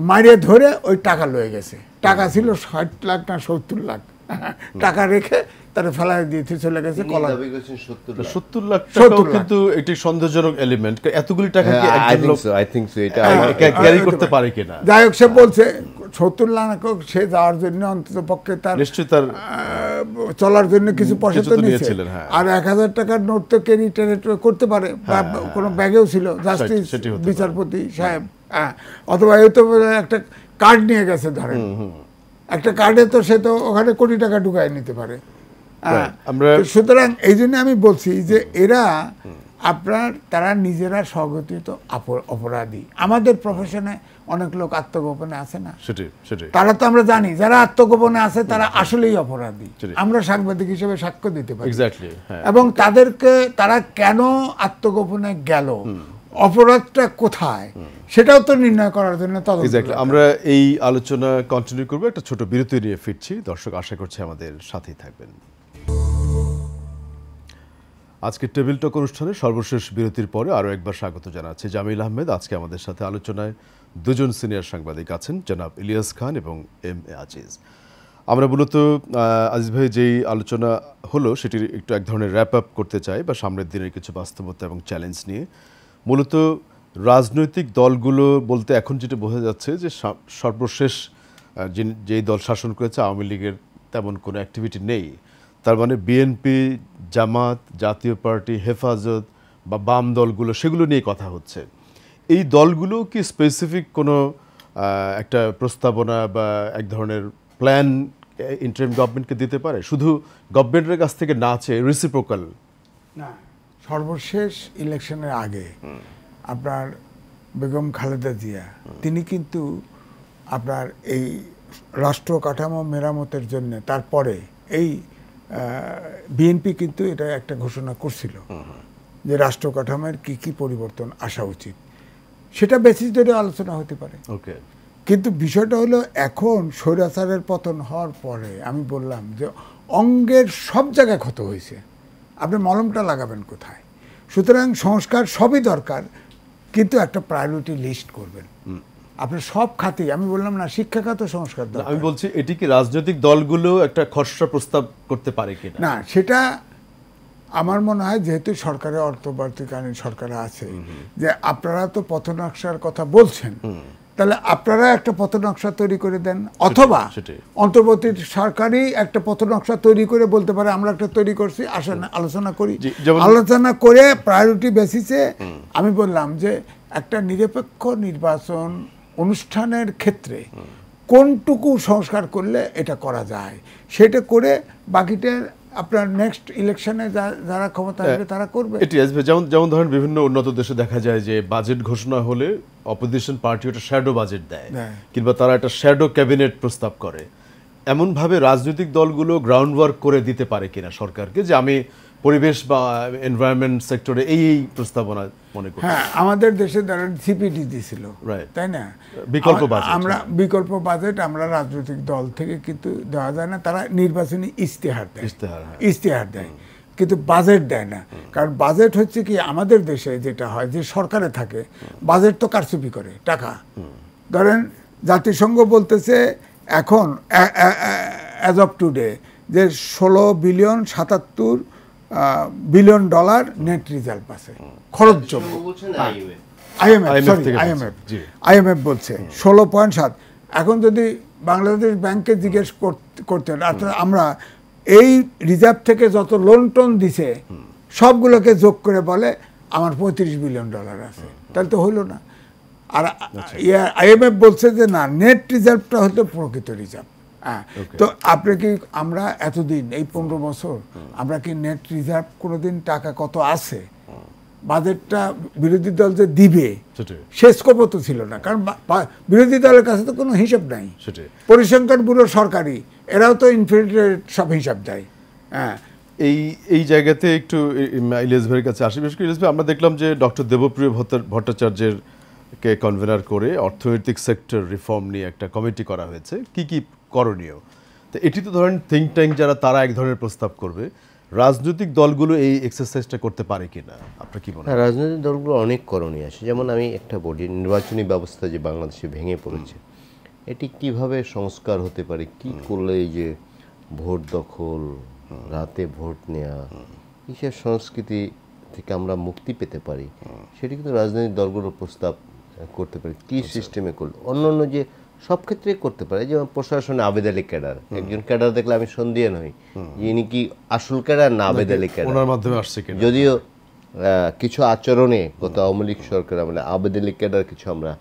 B: মারিয়ে ধরে ওই টাকা লয়ে গেছে। টাকা ছিল 60 লাখ না 70 লাখ, টাকা রেখে তারা ফেলাই দিয়ে চলে গেছে।
A: 70 লাখ টাকা কিন্তু একটি সন্দেহজনক এলিমেন্ট। এতগুলি টাকা কি একজন লোক ক্যারি করতে পারে কিনা?
B: যাই হোক, সে বলছে 70 লাখ সে যাওয়ার জন্য অন্তত পক্ষে তার
A: নিশ্চয়ই তার
B: চলার জন্য কিছু পয়সা তো নিয়েছিলেন, আর 1000 টাকার নোট তো ক্যারি করতে পারে, কোনো ব্যাগেও ছিল জাস্টিস বিচারপতি সাহেব। অথবা এই তো একটা কার্ড নিয়ে গেছে, ধরেন একটা কার্ডে তো সে তো ওখানে কোটি টাকা ঢুকায় নিতে পারে। সুতরাং এই জন্য আমি বলছি যে এরা তারা নিজেরা স্বঘোষিত অপরাধী। আমাদের প্রফেশনে অনেক লোক আত্মগোপনে আছে না, তারা তো আমরা জানি যারা আত্মগোপনে আছে তারা আসলেই অপরাধী। আমরা সাংবাদিক হিসেবে সাক্ষ্য দিতে পারি, এবং তারা কেন আত্মগোপনে গেল, অপরাধটা কোথায়, সেটাও তো নির্ণয় করার জন্য
A: আমরা এই আলোচনা কন্টিনিউ করবো। একটা ছোট বিরতি নিয়ে ফিরছি। দর্শক আশা করছি আমাদের সাথেই থাকবেন। আজকে টেবিল টক অনুষ্ঠানে সর্বশেষ বিরতির পরে আরও একবার স্বাগত জানাচ্ছি জামিল আহমেদ। আজকে আমাদের সাথে আলোচনায় 2 জন সিনিয়র সাংবাদিক আছেন, জনাব ইলিয়াস খান এবং M.A. আজিজ। আমরা মূলত আজিজ ভাই যেই আলোচনা হলো সেটির একটু এক ধরনের র্যাপ আপ করতে চাই, বা সামনের দিনের কিছু বাস্তবতা এবং চ্যালেঞ্জ নিয়ে। মূলত রাজনৈতিক দলগুলো বলতে এখন যেটা বোঝা যাচ্ছে যে সর্বশেষ যেই দল শাসন করেছে আওয়ামী লীগের তেমন কোনো অ্যাক্টিভিটি নেই। তার মানে বিএনপি, জামাত, জাতীয় পার্টি, হেফাজত বা বাম দলগুলো, সেগুলো নিয়ে কথা হচ্ছে। এই দলগুলো কি স্পেসিফিক কোনো একটা প্রস্তাবনা বা এক ধরনের প্ল্যান ইন্টারিম গভর্নমেন্টকে দিতে পারে, শুধু গভর্নমেন্টের কাছ থেকে না চেয়ে রেসিপ্রোকাল?
B: না, সর্বশেষ ইলেকশনের আগে আপনার বেগম খালেদা জিয়া তিনি কিন্তু আপনার এই রাষ্ট্র কাঠামো মেরামতের জন্য তারপরে এই বিএনপি কিন্তু এটা একটা ঘোষণা করছিল যে রাষ্ট্র কাঠামোর কি পরিবর্তন আসা উচিত, সেটা বেসিস ধরে আলোচনা হতে পারে। কিন্তু বিষয়টা হলো এখন স্বৈরাচারের পতন হওয়ার পরে আমি বললাম যে অঙ্গের সব জায়গায় ক্ষত হয়েছে, আপনি মলমটা লাগাবেন কোথায়? সুতরাং সংস্কার সবই দরকার, কিন্তু একটা প্রায়োরিটি লিস্ট করবেন আপনার সব খাতেই। আমি বললাম না শিক্ষা খাতে সংস্কার দরকার,
A: আমি বলছি এটি কি রাজনৈতিক দলগুলো একটা খসড়া প্রস্তাব করতে পারে কিনা?
B: না, সেটা আমার মনে হয় যেহেতু সরকারের অন্তর্বর্তীকালীন সরকার আছে, যে আপনারা তো পথনকশার কথা বলছেন, তাহলে আপনারা একটা পথনকশা তৈরি করে দেন, অথবা অন্তর্বর্তী সরকারই একটা পথনকশা তৈরি করে বলতে পারে আমরা একটা তৈরি করছি, আসেন আলোচনা করি। আলোচনা করে প্রায়োরিটি বেসিসে আমি বললাম যে একটা নিরপেক্ষ নির্বাচন অনুষ্ঠানের ক্ষেত্রে কোনটুকু সংস্কার করলে এটা করা যায় সেটা করে বাকিটা আপনার নেক্সট ইলেকশনে যারা ক্ষমতা আসবে তারা করবে।
A: এটি আসবে। যেমন ধরেন বিভিন্ন উন্নত দেশে দেখা যায় যে বাজেট ঘোষণা হলে অপোজিশন পার্টি একটা শ্যাডো বাজেট দেয়, কিংবা তারা একটা শ্যাডো ক্যাবিনেট প্রস্তাব করে। এমনভাবে রাজনৈতিক দলগুলো গ্রাউন্ড ওয়ার্ক করে দিতে পারে কিনা সরকারকে, যে আমি পরিবেশ বা এনভায়রনমেন্ট সেক্টরে এই প্রস্তাবনা মনে করি।
B: হ্যাঁ, আমাদের দেশে ধরেন সিপিডি দিয়েছিল, তাই না?
A: বিকল্প বাজেট,
B: আমরা বিকল্প বাজেট আমরা রাজনৈতিক দল থেকে কিন্তু দেওয়া যায় না, তারা নির্বাচনী ইশতেহার দেয়। কিন্তু বাজেট দেয় না। কারণ বাজেট হচ্ছে কি আমাদের দেশে যেটা হয় যে সরকারে থাকে বাজেট তো কারচুপি করে টাকা। ধরেন জাতিসংঘ বলতেছে এখন অ্যাজ অফ টুডে যে 16,77,000,000,000 ডলার নেট রিজার্ভ আছে খরচযোগ্য। আইএমএফ বলছে 16.7। এখন যদি বাংলাদেশ ব্যাংকে জিজ্ঞেস করতেন আমরা এই রিজার্ভ থেকে যত লোন টোন দিছে সবগুলোকে যোগ করে বলে আমার 35 বিলিয়ন ডলার আছে, তাহলে তো হইল না। আর আইএমএফ বলছে যে না, নেট রিজার্ভটা হতো প্রকৃত রিজার্ভ। হ্যাঁ, তো আপনি কি আমরা এতদিন এই 15 বছর আমরা কি নেট রিজার্ভ কোনোদিন টাকা কত আছে বাজেটটা বিরোধী দল যে দিবে সে স্কোপও তো ছিল না, কারণ বিরোধী দলের কাছে তো কোনো হিসাব নাই। পরিসংখ্যান ব্যুরো সরকারি, এরাও তো ইনফিনিটেড সব হিসাব দেয়। হ্যাঁ,
A: এই জায়গাতে একটু ইলিয়াস ভাইয়ের কাছে আসি। বিশেষ করে ইলিয়াস ভাই, আমরা দেখলাম যে ডক্টর দেবপ্রিয় ভট্টাচার্যের কে কনভেনার করে অর্থনৈতিক সেক্টর রিফর্ম নিয়ে একটা কমিটি করা হয়েছে, কি কি করণীয়। তো এটি তো ধরেন থিঙ্ক ট্যাঙ্ক যারা তারা এক ধরনের প্রস্তাব করবে, রাজনৈতিক দলগুলো এই এক্সারসাইজটা করতে পারে কিনা আপনার কি মনে হয়?
C: রাজনৈতিক দলগুলো অনেক করণীয় আছে। যেমন আমি একটা বলি, নির্বাচনী ব্যবস্থা যে বাংলাদেশে ভেঙে পড়েছে, এটি কিভাবে সংস্কার হতে পারে, কি করলে এই যে ভোট দখল, রাতে ভোট নেওয়া, এইসব সংস্কৃতি থেকে আমরা মুক্তি পেতে পারি, সেটি কিন্তু রাজনৈতিক দলগুলো প্রস্তাব করতে পারে। কি সিস্টেমে করলে অন্য অন্য যে সব ক্ষেত্রেই করতে পারে। যেমন প্রশাসনে আবেদ আলী ক্যাডার, একজন ক্যাডার দেখলে আমি সন্দেহ নই ইনি কি আসল ক্যাডার না আবেদ আলী ক্যাডার,
A: ওনার মাধ্যমে আসছে কিনা।
C: যদিও কিছু আচরণে গত আওয়ামী লীগ সরকার মানে আবেদ আলী ক্যাডার কিছু আমরা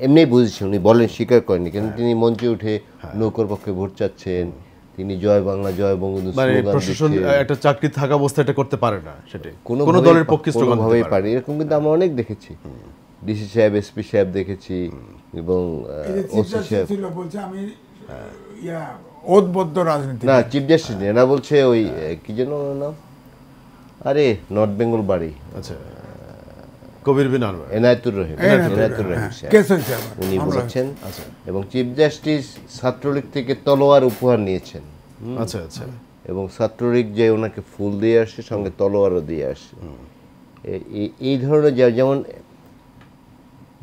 C: এমনি বুঝেছি, উনি বলেন স্বীকার করেনি, কিন্তু তিনি মঞ্চে উঠে নৌকার পক্ষে ভোট চাচ্ছেন, তিনি জয় বাংলা জয় বঙ্গবন্ধু স্লোগান
A: প্রশাসন একটা চাকরি থাকা অবস্থায় এটা করতে পারে না, সেটা
C: কোনো
A: দলের পক্ষে
C: কোনোভাবেই পারে। এরকম কিন্তু আমরা অনেক দেখেছি, ডিসি সাহেব, এসপি সাহেব দেখেছি, এবং ওসি সাহেব
B: বলছে আমি ওতবদ্ধ রাজনীতি
C: না, চিফ জাস্টিস এরা বলছে ওই কি যেন নাম, আরে নর্থ বেঙ্গল বাড়ি,
A: আচ্ছা কবির বিন আনওয়ার,
C: এনায়েতুর রহিম উনি বলেছেন। এবং চিফ জাস্টিস ছাত্রলীগ থেকে তলোয়ার উপহার নিয়েছেন।
A: আচ্ছা আচ্ছা,
C: এবং ছাত্রলীগ যে ওনাকে ফুল দিয়ে আসে, সঙ্গে তলোয়ারও দিয়ে আসে। এই ধরনের যেমন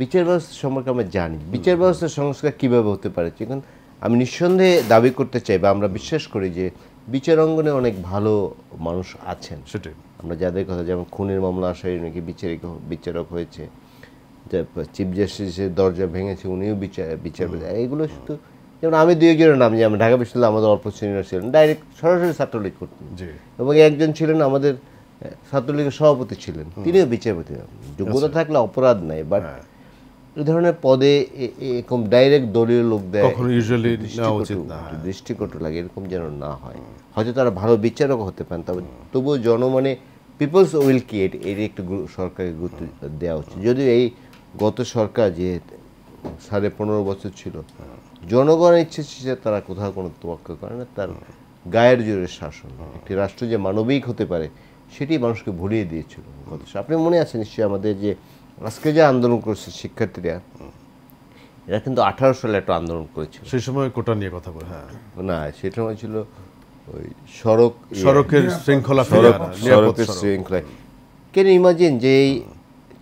C: বিচার ব্যবস্থা সম্পর্কে আমরা জানি, বিচার ব্যবস্থার সংস্কার কীভাবে হতে পারে, এখন আমি নিঃসন্দেহে দাবি করতে চাই বা আমরা বিশ্বাস করি যে বিচার অঙ্গনে অনেক ভালো মানুষ আছেন।
A: সেটাই
C: আমরা যাদের কথা, যেমন খুনের মামলা আসারি নাকি বিচারক হয়েছে, চিফ জাস্টিসের দরজা ভেঙেছে উনিও বিচার এইগুলো শুধু, যেমন আমি দুই একজনের নাম, যেমন ঢাকা বিশ্ববিদ্যালয় আমাদের অল্প সিনিয়র ছিলেন, ডাইরেক্ট সরাসরি ছাত্রলীগ করতেন, এবং একজন ছিলেন আমাদের ছাত্রলীগের সভাপতি ছিলেন, তিনিও বিচারপতি। যোগ্যতা থাকলে অপরাধ নাই, বাট এই ধরনের পদে এরকম ডাইরেক্ট দলীয় লোক দেয়, দৃষ্টিকটু লাগে, এরকম যেন না হয়। হয়তো তারা ভালো বিচারক হতে পারেন, তবে তবুও জনমনে পিপলস উইল ক্রিয়েট এর একটু সরকারকে গুরুত্ব দেওয়া উচিত। যদিও এই গত সরকার যে 15.5 বছর ছিল, জনগণের ইচ্ছে ছিল তারা কোথাও কোনো তোয়াক্কা করে না, তার গায়ের জোরে শাসন। একটি রাষ্ট্র যে মানবিক হতে পারে সেটি মানুষকে ভুলিয়ে দিয়েছিল। আপনি মনে আছে নিশ্চয়ই আমাদের যে আজকে যে আন্দোলন করছে শিক্ষার্থীরা, এরা কিন্তু 18 সালে একটা আন্দোলন করেছিল।
A: সেই সময় কোটা নিয়ে কথা বলে, হ্যাঁ
C: না সেটা ছিল ওই
A: সড়কের শৃঙ্খলা,
C: সড়কের শৃঙ্খলা। কেন ইমাজিন যে এই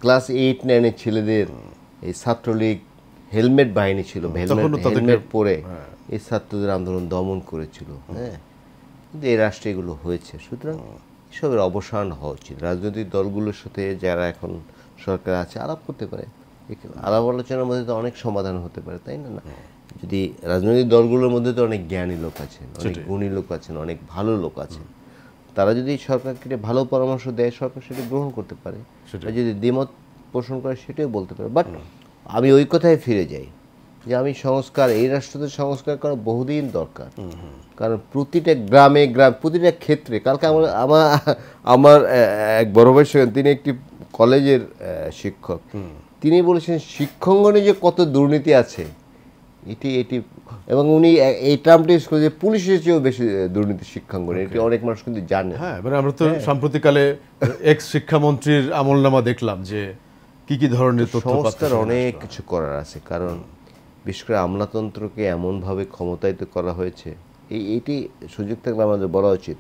C: ক্লাস 8-9 ছেলেদের এই ছাত্রলীগ হেলমেট বাহিনী ছিল, হেলমেট পরে এই ছাত্রদের আন্দোলন দমন করেছিল। হ্যাঁ, কিন্তু এই রাষ্ট্রে এগুলো হয়েছে। সুতরাং এসবের অবসান হওয়া উচিত। রাজনৈতিক দলগুলোর সাথে যারা এখন সরকার আছে আলাপ করতে পারে, আলাপ আলোচনার মধ্যে তো অনেক সমাধান হতে পারে, তাই না? না, যদি রাজনৈতিক দলগুলোর মধ্যে তো অনেক জ্ঞানী লোক আছেন, অনেক গুণী লোক আছেন, অনেক ভালো লোক আছেন, তারা যদি সরকারকে ভালো পরামর্শ দেয় সরকার সেটা গ্রহণ করতে পারে, আর যদি দ্বিমত পোষণ করে সেটাও বলতে পারে। বাট আমি ওই কথায় ফিরে যাই যে আমি সংস্কার, এই রাষ্ট্রতে সংস্কার করা বহুদিন দরকার। কারণ প্রতিটা গ্রামে প্রতিটা ক্ষেত্রে, কালকে আমার এক বড় ভাই ছিলেন, তিনি একটি কলেজের শিক্ষক, তিনি বলেছেন শিক্ষাঙ্গনে যে কত দুর্নীতি আছে এটি এবং উনি এই টার্মটি ইউজ করে যে পুলিশের চেয়েও বেশি দুর্নীতি শিক্ষাঙ্গনে, এটি অনেক মানুষ কিন্তু জানে।
A: হ্যাঁ, মানে আমরা তো সাম্প্রতিককালে এক্স শিক্ষামন্ত্রীর আমলনামা দেখলাম যে কি ধরনের
C: সংস্কার অনেক কিছু করার আছে। কারণ বিশেষ করে আমলাতন্ত্রকে এমনভাবে ক্ষমতায়িত করা হয়েছে, এইটি সুযোগ থাকলে আমাদের বলা উচিত।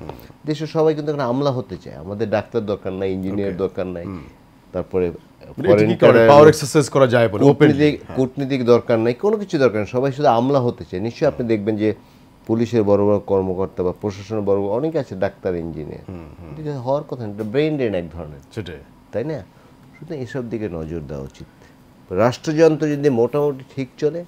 C: দেশের সবাই কিন্তু এখন আমলা হতে চায়, আমাদের ডাক্তার দরকার নাই, ইঞ্জিনিয়ার দরকার নাই, তারপরে কূটনীতিক দরকার নাই, কোনো কিছু দরকার নেই, সবাই শুধু আমলা হতে চায়। নিশ্চয়ই আপনি দেখবেন যে পুলিশের বড় বড় কর্মকর্তা বা প্রশাসনের বড় বড় অনেকে আছে ডাক্তার, ইঞ্জিনিয়ার, হওয়ার কথা না, ব্রেইন ড্রেন এক ধরনের, তাই না? শুধু এসব দিকে নজর দেওয়া উচিত। রাষ্ট্রযন্ত্র যদি মোটামুটি ঠিক চলে,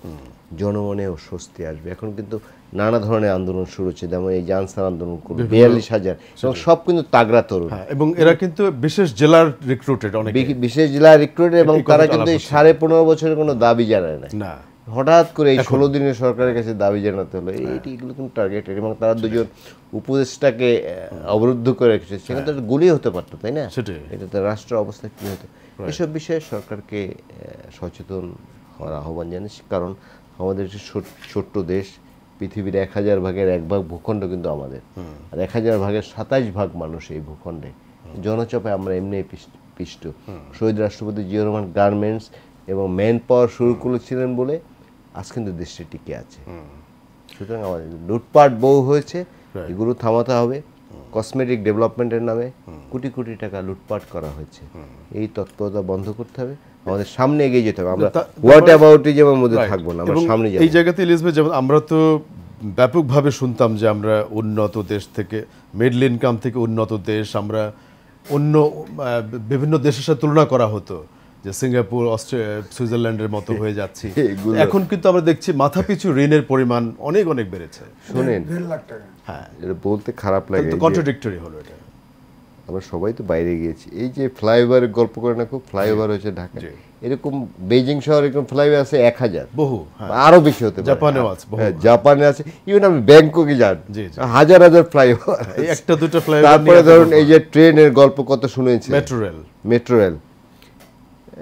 C: জনমনেও স্বস্তি আসবে। এখন কিন্তু নানা ধরনের আন্দোলন শুরু হচ্ছে, যেমন এই জানসার আন্দোলন করবে 42,000, এবং সব কিন্তু তাগড়া তরুণ,
A: এবং এরা কিন্তু বিশেষ জেলার রিক্রুটেড, অনেক বিশেষ
C: জেলার রিক্রুটেড, এবং তারা কিন্তু 15.5 বছরের কোনো দাবি জানায় না। হঠাৎ করে এই 16 দিনের সরকারের কাছে দাবি জানাতে হলো, এগুলো কিন্তু টার্গেটেড, এবং তারা দুজন উপদেষ্টাকে অবরুদ্ধ করে রেখেছে, সেখানে তো গুলি হতে পারতো, তাই না? এটাতে রাষ্ট্রের অবস্থা কী হতো? এসব বিষয়ে সরকারকে সচেতন হওয়ার আহ্বান জানিয়েছি, কারণ আমাদের ছোট্ট দেশ, পৃথিবীর 1000 ভাগের 1 ভাগ ভূখণ্ড কিন্তু আমাদের, আর 1000 ভাগের 27 ভাগ মানুষ এই ভূখণ্ডে। জনচাপে আমরা এমনি পিষ্ট। শহীদ রাষ্ট্রপতি জিয়াউর রহমান গার্মেন্টস এবং ম্যান পাওয়ার শুরু করেছিলেন বলে আজ কিন্তু দেশটি টিকে আছে। সুতরাং আমাদের লুটপাট বহু হয়েছে, এগুলো থামাতে হবে। কসমেটিক ডেভেলপমেন্টের নামে কোটি কোটি টাকা লুটপাট করা হয়েছে, এই তৎপরতা বন্ধ করতে হবে, আমাদের সামনে এগিয়ে যেতে হবে। আমরা হোয়াট অ্যাবাউটিজমের মধ্যে থাকবো না, আমরা সামনে যাব।
A: এই জায়গাতে ইলিয়াস, যেমন আমরা তো ব্যাপকভাবে শুনতাম যে আমরা উন্নত দেশ থেকে, মিডল ইনকাম থেকে উন্নত দেশ, আমরা অন্য বিভিন্ন দেশের সাথে তুলনা করা হতো যে সিঙ্গাপুর, অস্ট্রেলিয়া, সুইজারল্যান্ডের মতো হয়ে যাচ্ছি। এখন কিন্তু আমরা দেখছি মাথাপিছু ঋণের পরিমাণ অনেক অনেক বেড়েছে।
C: শুনেন, হ্যাঁ, এটা বলতে খারাপ লাগে,
A: কন্ট্রাডিক্টরি হলো এটা।
C: আমরা সবাই তো বাইরে গিয়েছি, এই যে ফ্লাইওভারের গল্প করে না, খুব ফ্লাইওভার হয়েছে ঢাকা, এরকম বেজিং শহরে এরকম ফ্লাইওভার আছে 1000,
A: বহু,
C: আরো বেশি হতে পারে,
A: জাপানেও আছে,
C: জাপানে আছে, ইভেন আপনি ব্যাংককে যান, হাজার হাজার ফ্লাইওভার,
A: একটা দুটো ফ্লাইওভার।
C: তারপরে ধরুন এই যে ট্রেনের গল্প কত শুনেছি, মেট্রো রেল,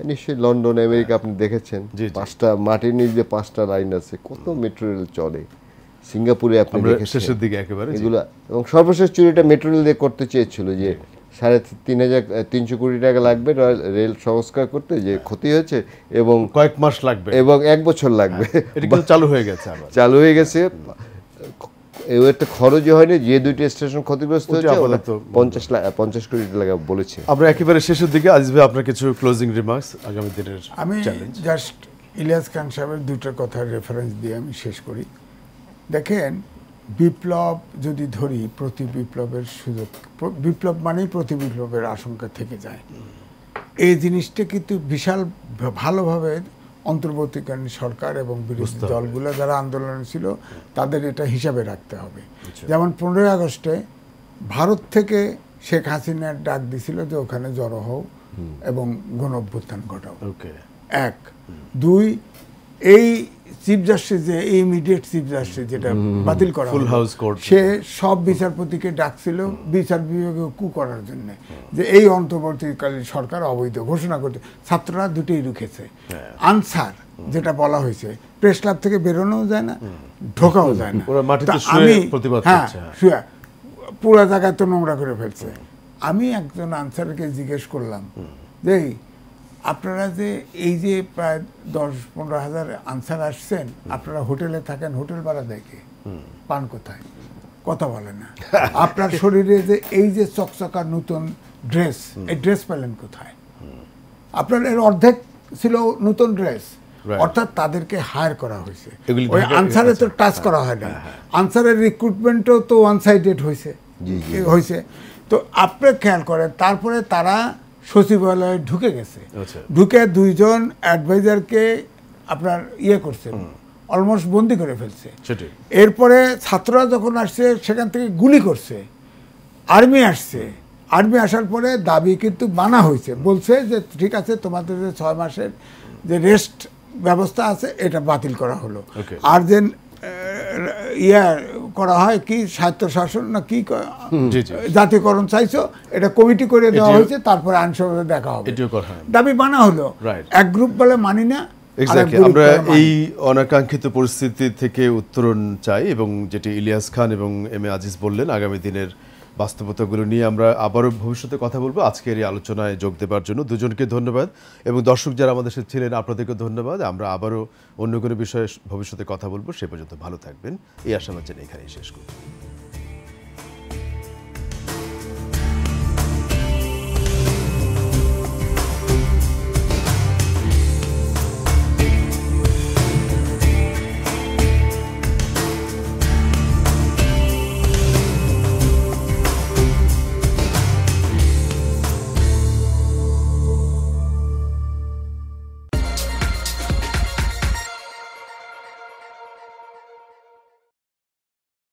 C: নিশ্চয়ই লন্ডন, আমেরিকা আপনি দেখেছেন, 5টা মাটির নিচে 5টা লাইন আছে, কত মেট্রো রেল চলে। সিঙ্গাপুরে আপনি দেখেছেন
A: শেষের দিকে একেবারে
C: এগুলো, এবং সর্বশেষ চুরিটা মেট্রো রেল দিয়ে করতে চেয়েছিল, যে 3,300 কোটি টাকা লাগবে রেল সংস্কার করতে, যে ক্ষতি হয়েছে, এবং
A: কয়েক মাস লাগবে,
C: এবং 1 বছর লাগবে।
A: এটা কিন্তু চালু হয়ে গেছে,
C: চালু হয়ে গেছে, একটা খরচই হয়নি, যে 2টি স্টেশন ক্ষতিগ্রস্ত হয়েছে 50 কোটি টাকা বলেছে।
A: আমরা একেবারে শেষের দিকে, আজিজ ভাই আপনার কিছু ক্লোজিং রিমার্কস আগামী দিনের
B: আমি জাস্ট ইলিয়াস খান সাহেবের দুটো কথার রেফারেন্স দিয়ে আমি শেষ করি। দেখেন, বিপ্লব যদি ধরি, প্রতি বিপ্লবের সুযোগ, বিপ্লব মানেই প্রতি বিপ্লবের আশঙ্কা থেকে যায়। এই জিনিসটা কিন্তু বিশাল ভালোভাবে অন্তর্বর্তীকালীন সরকার এবং বিরোধী দলগুলো যারা আন্দোলনে ছিল তাদের এটা হিসাবে রাখতে হবে। যেমন 15ই আগস্টে ভারত থেকে শেখ হাসিনার ডাক দিছিল যে ওখানে জড়ো হও এবং গণ অভ্যুত্থান ঘটাও। 1, 2, এই চিফ জাস্টিস, যে ইমিডিয়েট চিফ জাস্টিস যেটা বাতিল করা হলো, সে সব বিচারপতিকে ডাকছিল বিচার বিভাগে কু করার জন্য, যে এই অন্তর্বর্তীকালীন সরকার অবৈধ ঘোষণা করতে। ছাত্ররা দুটোই রুখেছে। আনসার যেটা বলা হয়েছে, প্রেস ক্লাব থেকে বেরোনোও যায় না, ঢোকাও যায় না। আমি পুরো জায়গায় তো নোংরা করে ফেলছে। আমি একজন আনসারকে জিজ্ঞেস করলাম যে আপনারা যে এই যে প্রায় 10-15 হাজার আনসার আসছেন, আপনারা হোটেলে থাকেন, হোটেল ভাড়া দেয় কে? পান কোথায়? কথা বলে না। আপনার শরীরে যে এই যে চকচকা নতুন ড্রেস, এই ড্রেস পেলেন কোথায়? আপনার এর অর্ধেক ছিল নতুন ড্রেস, অর্থাৎ তাদেরকে হায়ার করা হয়েছে। ওই আনসারে তো টাচ করা হয় না। আনসারের রিক্রুটমেন্টও তো ওয়ান সাইডেড হয়েছে। তো আপনি খেয়াল করেন, তারপরে তারা সচিবালয়ে ঢুকে গেছে, ঢুকে 2 জন অ্যাডভাইজারকে আপনার করছে, অলমোস্ট বন্দি করে ফেলছে। এরপরে ছাত্ররা যখন আসছে সেখান থেকে গুলি করছে, আর্মি আসছে, আর্মি আসার পরে দাবি কিন্তু মানা হয়েছে, বলছে যে ঠিক আছে, তোমাদের যে 6 মাসের যে রেস্ট ব্যবস্থা আছে এটা বাতিল করা হলো, আর যে করা হয় কি স্বায়ত্তশাসন না কি জাতীয়করণ চাইছো, এটা কমিটি করে দেওয়া হয়েছে, তারপরে আইনসভায় দেখা হবে, দাবি মানা হলো। এক গ্রুপ বলে মানি না।
A: আমরা এই অনাকাঙ্ক্ষিত পরিস্থিতি থেকে উত্তরণ চাই, এবং যেটি ইলিয়াস খান এবং এম এ আজিজ বললেন, আগামী দিনের বাস্তবতাগুলো নিয়ে আমরা আবারও ভবিষ্যতে কথা বলবো। আজকের এই আলোচনায় যোগ দেওয়ার জন্য দুজনকে ধন্যবাদ, এবং দর্শক যারা আমাদের সাথে ছিলেন আপনাদেরকে ধন্যবাদ। আমরা আবারও অন্য কোনো বিষয়ে ভবিষ্যতে কথা বলবো। সে পর্যন্ত ভালো থাকবেন, এই আশাবাদ জেনে এখানেই শেষ করব।